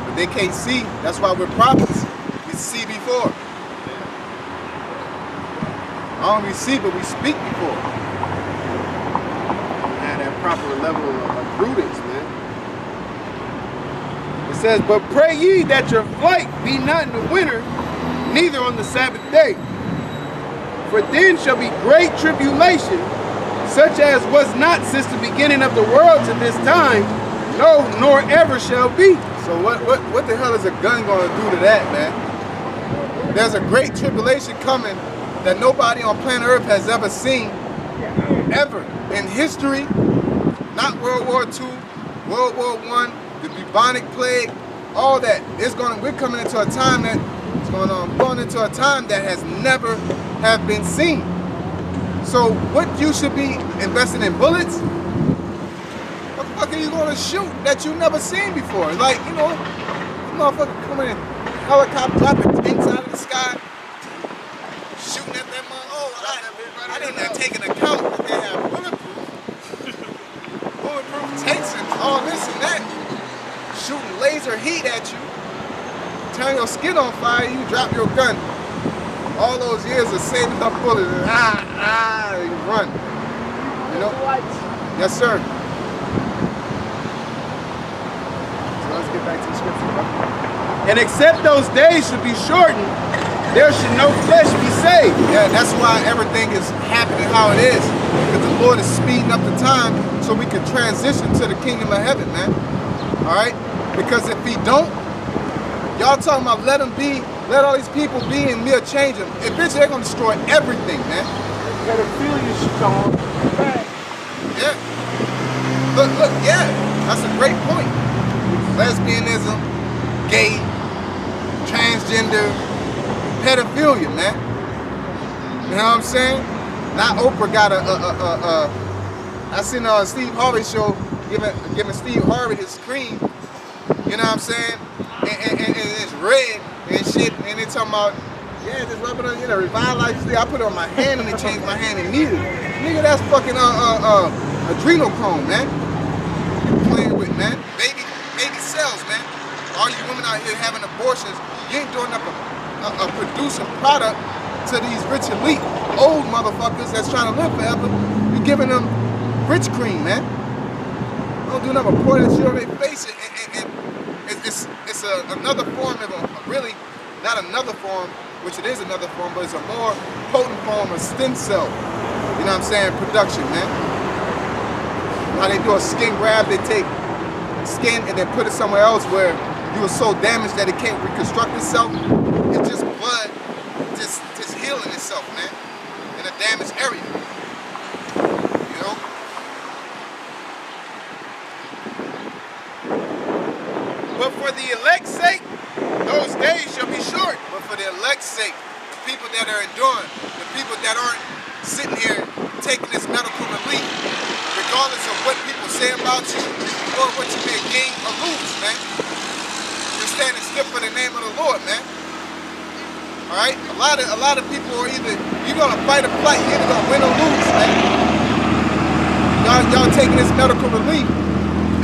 But they can't see. That's why we're prophets. We see before. Not only we see, but we speak before. Have that proper level of prudence, man. It says, but pray ye that your flight be not in the winter, neither on the Sabbath day. For then shall be great tribulation, such as was not since the beginning of the world to this time, no, nor ever shall be. So what the hell is a gun going to do to that, man? There's a great tribulation coming that nobody on planet Earth has ever seen, ever in history. Not World War II, World War I, the bubonic plague, all that. We're coming into a time that is going into a time that has never have been seen. So what you should be investing in bullets? What the fuck are you going to shoot that you never seen before? Like, you know, motherfucker coming in helicopter, dropping things out of the sky, shooting at that mother. Oh, I didn't take into account that they have bulletproof tanks and all this and that. Shooting laser heat at you, turn your skin on fire, you drop your gun. All those years of saving up bullets, and you run. You know? Yes, sir. So let's get back to the scripture, bro. And except those days should be shortened, there should no flesh be saved. Yeah, that's why everything is happening how it is. Because the Lord is speeding up the time so we can transition to the kingdom of heaven, man. All right? Because if he don't, y'all talking about let them be, let all these people be, and we'll change them. Eventually, they're going to destroy everything, man. Pedophilia shit on. Yeah. Look, yeah. That's a great point. Lesbianism, gay, transgender, pedophilia, man. You know what I'm saying? Now Oprah got I seen on Steve Harvey show giving Steve Harvey his cream. You know what I'm saying? And it's red and shit. And they talking about, yeah, just rub it on, you know, revitalize. I put it on my hand and it changed my hand immediately. Nigga, that's fucking adrenochrome, man. You playing with, man. Baby cells, man. All you women out here having abortions, you ain't doing nothing but producing product to these rich elite old motherfuckers that's trying to live forever. You giving them rich cream, man. Don't do nothing but pour that shit on their face, and it's another form of really not another form, which it is another form, but it's a more potent form of stem cell. You know what I'm saying? Production, man. How they do a skin grab, they take skin and then put it somewhere else where you were so damaged that it can't reconstruct itself. It's just blood, just healing itself, man, in a damaged area. You know? But for the elect's sake, those days shall be short. But for the elect's sake, the people that are enduring, the people that aren't sitting here taking this medical relief, regardless of what people say about you or what you may gain or lose, man. You're standing still for the name of the Lord, man. All right? A lot of people are either, you're gonna fight or flight, you're either gonna win or lose, man. Y'all taking this medical relief.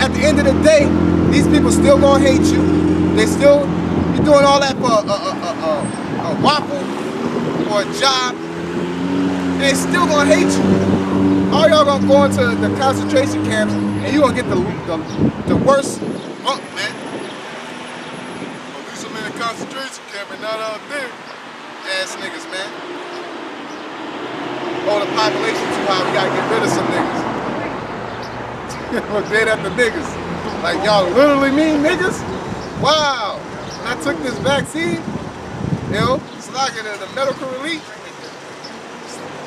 At the end of the day, these people still gonna hate you. You're doing all that for a waffle or a job, and they still gonna hate you. All y'all gonna go into the concentration camps, and you gonna get the worst bunk, man. At least I'm in a concentration camp and not out there. Ass niggas, man. Oh, the population too high, we gotta get rid of some niggas. We're dead after niggas. Like, y'all literally mean niggas? Wow. When I took this vaccine, you know, it's like the medical relief.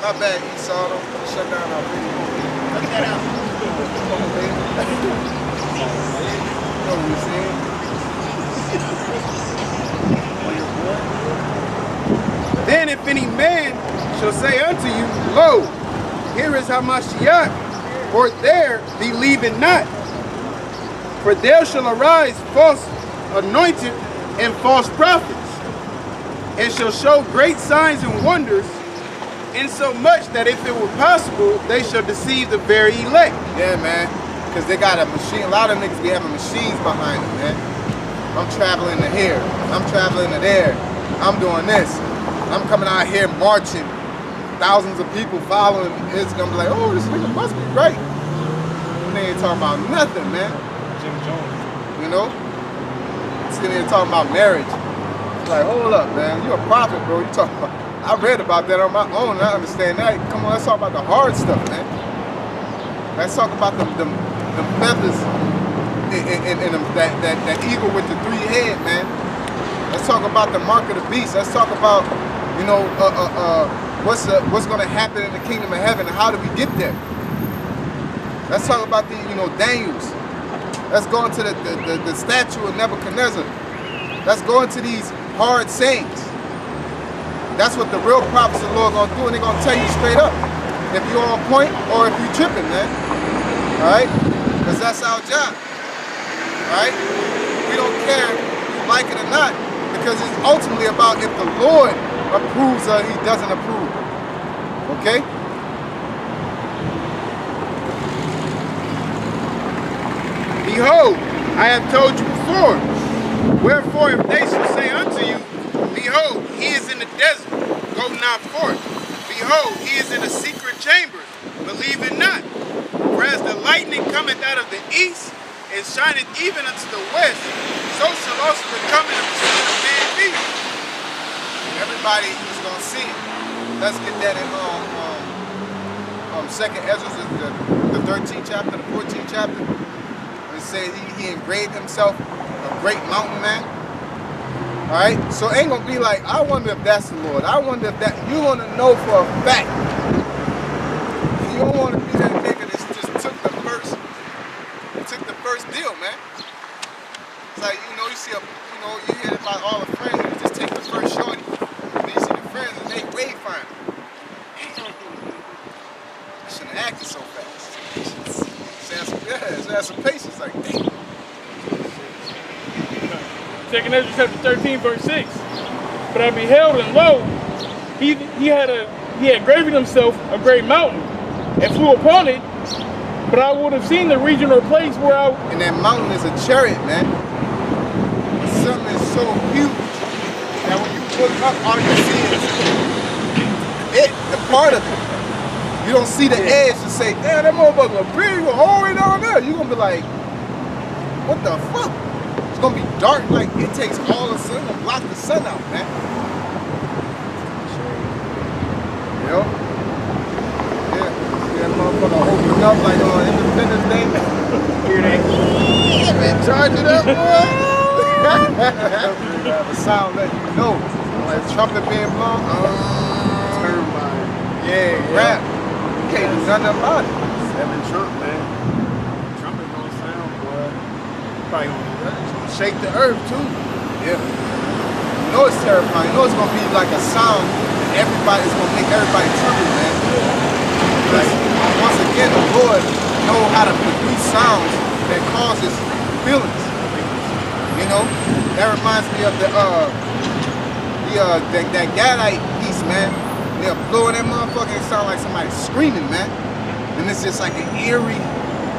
My bad, Esau. Don't shut down our video. Cut that out. Come on, baby. You know what we're saying? Oh, your boy? And if any man shall say unto you, Lo, here is Hamashiach, or there, believe it not. For there shall arise false anointed and false prophets, and shall show great signs and wonders, insomuch that if it were possible, they shall deceive the very elect. Yeah, man. Because they got a machine. A lot of niggas be having machines behind them, man. I'm traveling to here. I'm traveling to there. I'm doing this. I'm coming out here marching. Thousands of people following. It's gonna be like, oh, this nigga must be right. And they ain't talking about nothing, man. Jim Jones. You know? Sitting here talking about marriage. It's like, hold up, man. You a prophet, bro. You talking about. I read about that on my own. And I understand that. Come on, let's talk about the hard stuff, man. Let's talk about the feathers and that eagle with the 3 head, man. Let's talk about the mark of the beast. Let's talk about, you know, what's going to happen in the kingdom of heaven and how do we get there. Let's talk about the, you know, Daniels. Let's go into the statue of Nebuchadnezzar. Let's go into these hard sayings. That's what the real prophets of the Lord are going to do, and they're going to tell you straight up if you're on point or if you're tripping, man. All right? Because that's our job. All right? We don't care if you like it or not, because it's ultimately about if the Lord approves or he doesn't approve. Okay? Behold, I have told you before. Wherefore, if they shall say unto you, Behold, he is in the desert, go not forth. Behold, he is in a secret chamber, believe it not. For as the lightning cometh out of the east, and shineth even unto the west, so shall also the coming of the Son of Man be. Everybody is going to see it. Let's get that in 2nd Ezra, the 13th chapter, the 14th chapter. It says he engraved himself a great mountain, man. All right, so it ain't gonna be like, I wonder if that's the Lord. I wonder if that, you want to know for a fact. You don't want to be that nigga that just took the first deal, man. It's like, you know, you see you hear about all the friends, you just take the first shorty. And you see the friends and they way fine. I shouldn't have acted so fast. So have some patience, like, damn. 2nd Ezra chapter 13, verse 6. But I beheld, and lo, he had graven himself a great mountain, and flew upon it. But I would have seen the region or place where I... And that mountain is a chariot, man. Something is so huge that when you look up, all you see is the part of it. You don't see the edge to say, damn, that motherfucker big, all the way down there. You're going to be like, what the fuck? It's gonna be dark, like it takes all the sun to block the sun out, man. Yep. Yeah, that motherfucker opening up like on Independence Day. Hear that? Yeah, man, charge it up, boy. Have a sound let you know. Like trumpet being blown. Turbine. Yeah, rap. You can't do nothing about it. 7 Trump, man. Trumpet gonna sound, boy. Probably gonna shake the earth too. Yeah. You know it's terrifying. You know it's gonna be like a sound that it's gonna make everybody tremble, man. Like, once again, the Lord knows how to produce sounds that causes feelings. You know? That reminds me of that Gadite piece, man. They're blowing that motherfucker, it sound like somebody screaming, man. And it's just like an eerie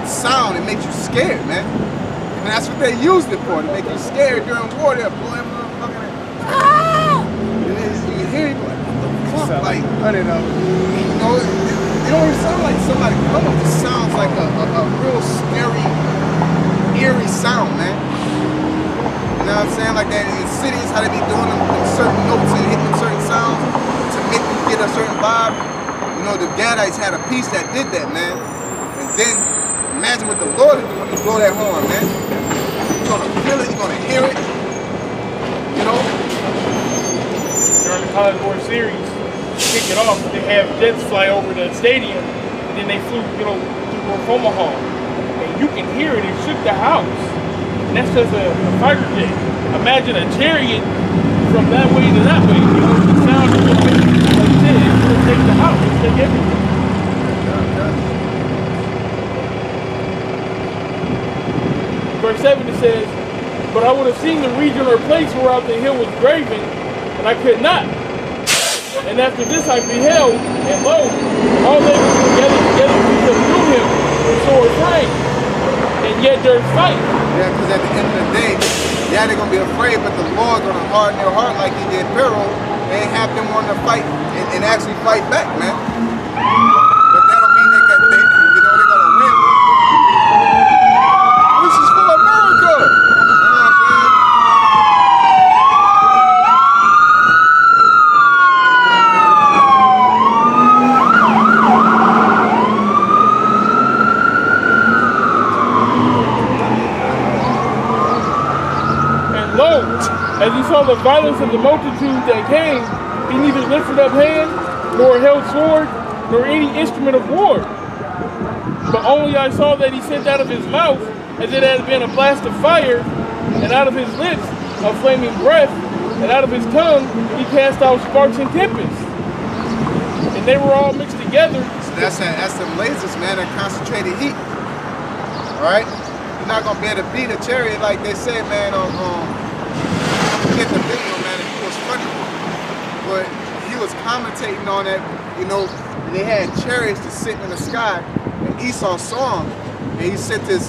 sound. It makes you scared, man. And that's what they used it for, to make you scared during war. They're blowing motherfucking ah! And then you hear it like, what the fuck? Like, I don't know. You know, it don't even sound like somebody coming. It just sounds like a real scary, eerie sound, man. You know what I'm saying? Like that in cities, how they be doing them certain notes and hitting certain sounds to make you get a certain vibe. You know, the Gadites had a piece that did that, man. And then imagine what the Lord is doing when you blow that horn, man. You're gonna feel it, you're gonna hear it. You know? During the College World Series, to kick it off, they have jets fly over the stadium, and then they flew, you know, through Omaha. And you can hear it, it shook the house. And that's just a fighter jet. Imagine a chariot from that way to that way. You know, the sound is region or place whereout the hill was graven, and I could not. And after this I beheld, and lo, all they were gathered together to subdue him with sore afraid. And yet there's fight. Yeah, because at the end of the day, yeah, they're gonna be afraid, but the Lord gonna harden their heart like He did Pharaoh, and have them want to fight and actually fight back, man. But that don't mean they're gonna win. This is for America. You know what I'm saying? As he saw the violence of the multitude that came, he neither lifted up hand, nor held sword, nor any instrument of war. But only I saw that he sent out of his mouth, as it had been a blast of fire, and out of his lips a flaming breath, and out of his tongue he cast out sparks and tempests. And they were all mixed together. So that's some lasers, man, that concentrated heat. All right? You're not going to be able to beat a chariot like they say, man, get the video, man, and he was funny, but he was commentating on that, you know, and they had chariots just sitting in the sky, and Esau saw him, and he sent his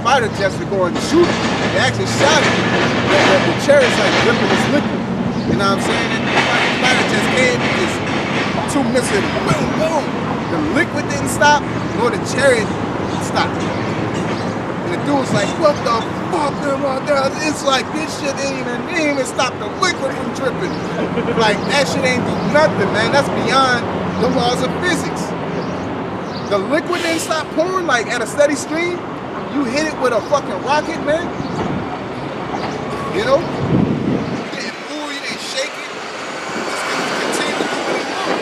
fighter jets to go and shoot him. They actually shot him. The chariots like dripping this liquid, you know what I'm saying? And the fighter jets came, and just 2 missiles, boom, boom. The liquid didn't stop, nor the chariot stopped. And the dude was like, what the fuck, it's like this shit ain't even stop the liquid from dripping. Like that shit ain't do nothing, man. That's beyond the laws of physics. The liquid didn't stop pouring like at a steady stream. You hit it with a fucking rocket, man. You know? You didn't move, you didn't shake it. You just continue to do what it does.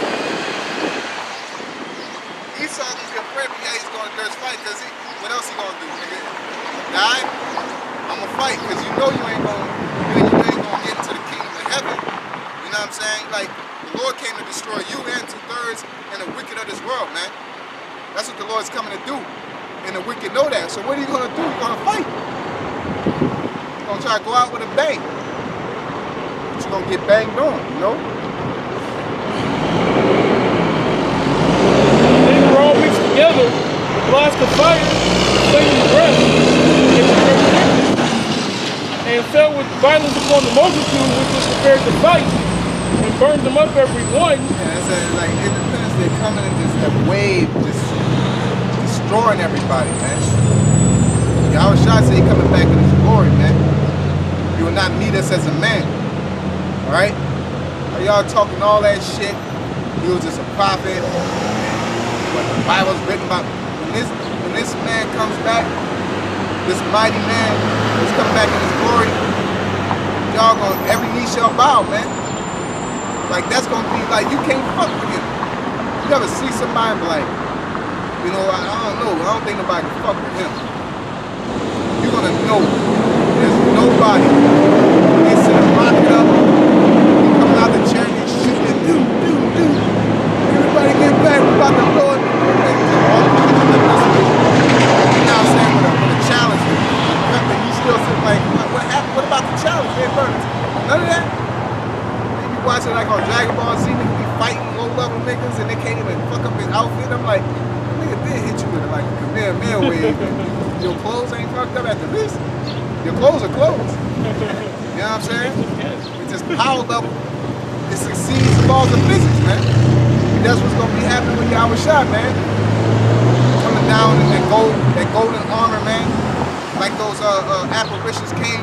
Esau gonna be afraid, but yeah, he's going to there's fight, cause what else he gonna do, nigga? Die? I'ma fight, cause you know you ain't gonna get into the kingdom of heaven. You know what I'm saying? Like the Lord came to destroy you and 2/3 and the wicked of this world, man. That's what the Lord's coming to do. And the wicked know that. So what are you gonna do? You're gonna fight. You're gonna try to go out with a bang. But you're gonna get banged on, you know? They were all mixed together, a blast of fire, a flaming breath, and fell with violence upon the multitude which was prepared to fight, and burned them up every one. Yeah, it's like Independence Day coming in just a wave, just destroying everybody, man. Yahweh Shai said he coming back in his glory, man. He will not meet us as a man. Alright? Y'all talking all that shit. He was just a prophet. What the Bible's written about. When this man comes back, this mighty man who's coming back in his glory, y'all gonna, every knee shall bow, man. Like that's gonna be like, you can't fuck with him. You never see somebody and be like, you know, I don't know, I don't think nobody can fuck with him. You're gonna know there's nobody. They sit and rock it up, he coming out the chariot and shooting, do. Everybody get back, we about to blow it. Now I'm saying with a challenge, remember you still sit like, what happened? What about the challenge? They burned it. None of that. You be watching like on Dragon Ball Z, niggas be fighting low-level niggas and they can't even fuck up his outfit. I'm like, nigga did hit you with like a Kamehameha wave. Your clothes ain't fucked up at the least. Your clothes are clothes. You know what I'm saying? It's just power level. It succeeds the laws of physics, man. And that's what's gonna be happening with Yahweh Shai, man. Coming down in that golden armor, man. Like those apparitions came,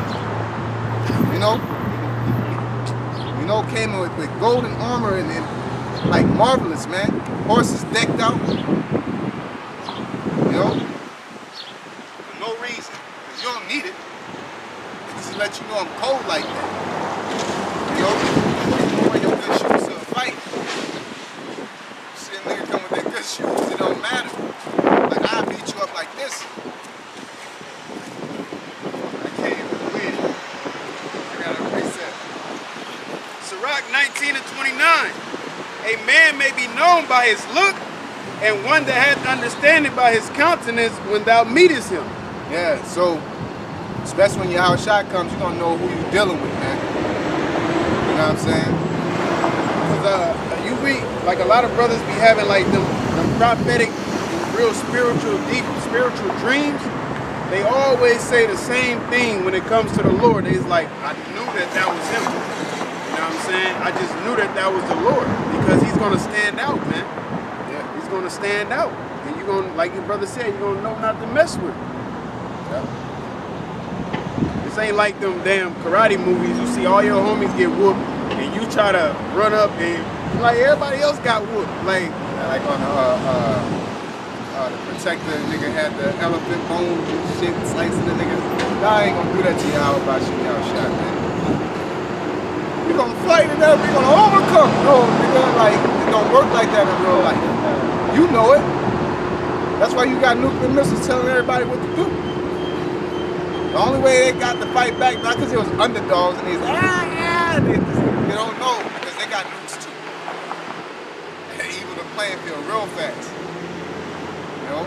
came with golden armor and like marvelous, man. Horses decked out, for no reason. Cause you don't need it. Just to let you know I'm cold like that. You wear your good shoes to a fight. See a nigga come with their good shoes, it don't matter. Like I'll beat you up like this. I can't even win. I gotta reset. Sirach 19:29. A man may be known by his look, and one that hath understanding by his countenance when thou meetest him. Yeah, so Especially when your house shot comes, you're gonna know who you're dealing with, man. You know what I'm saying? Cause you read like a lot of brothers be having like them prophetic, real spiritual, deep spiritual dreams. They always say the same thing when it comes to the Lord. It's like, I knew that was him. You know what I'm saying? I just knew that was the Lord because he's gonna stand out, man. Yeah, he's gonna stand out, and you're gonna, like your brother said, you're gonna know not to mess with him. Yeah. This ain't like them damn karate movies. You see all your homies get whooped, and you try to run up and like everybody else got whooped. Like on the protector, nigga had the elephant bone shit slicing the nigga. I ain't gonna do that to y'all about shooting y'all shot, man. We gonna fight it up, we gonna overcome. No, nigga, like, it don't work like that in real life. You know it. That's why you got nuclear missiles telling everybody what to do. The only way they got to fight back, not because it was underdogs and they don't know because they got nukes too. And even the playing field real fast. You know?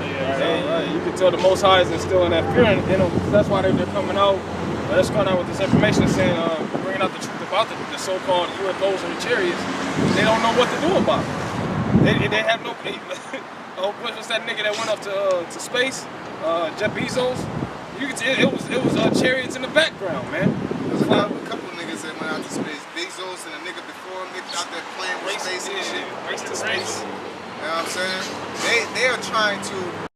Yeah, you can tell the Most High is instilling that fear in them. That's why they're coming out. They're coming out with this information saying, bringing out the truth about the so-called UFOs and the chariots. They don't know what to do about it. They have no. What's that nigga that went up to space? Jeff Bezos. You could tell it was chariots in the background, man. There's a couple of niggas that went out to space. Bezos and a nigga before him, they out there playing with space and shit. Race to space. You know what I'm saying? They are trying to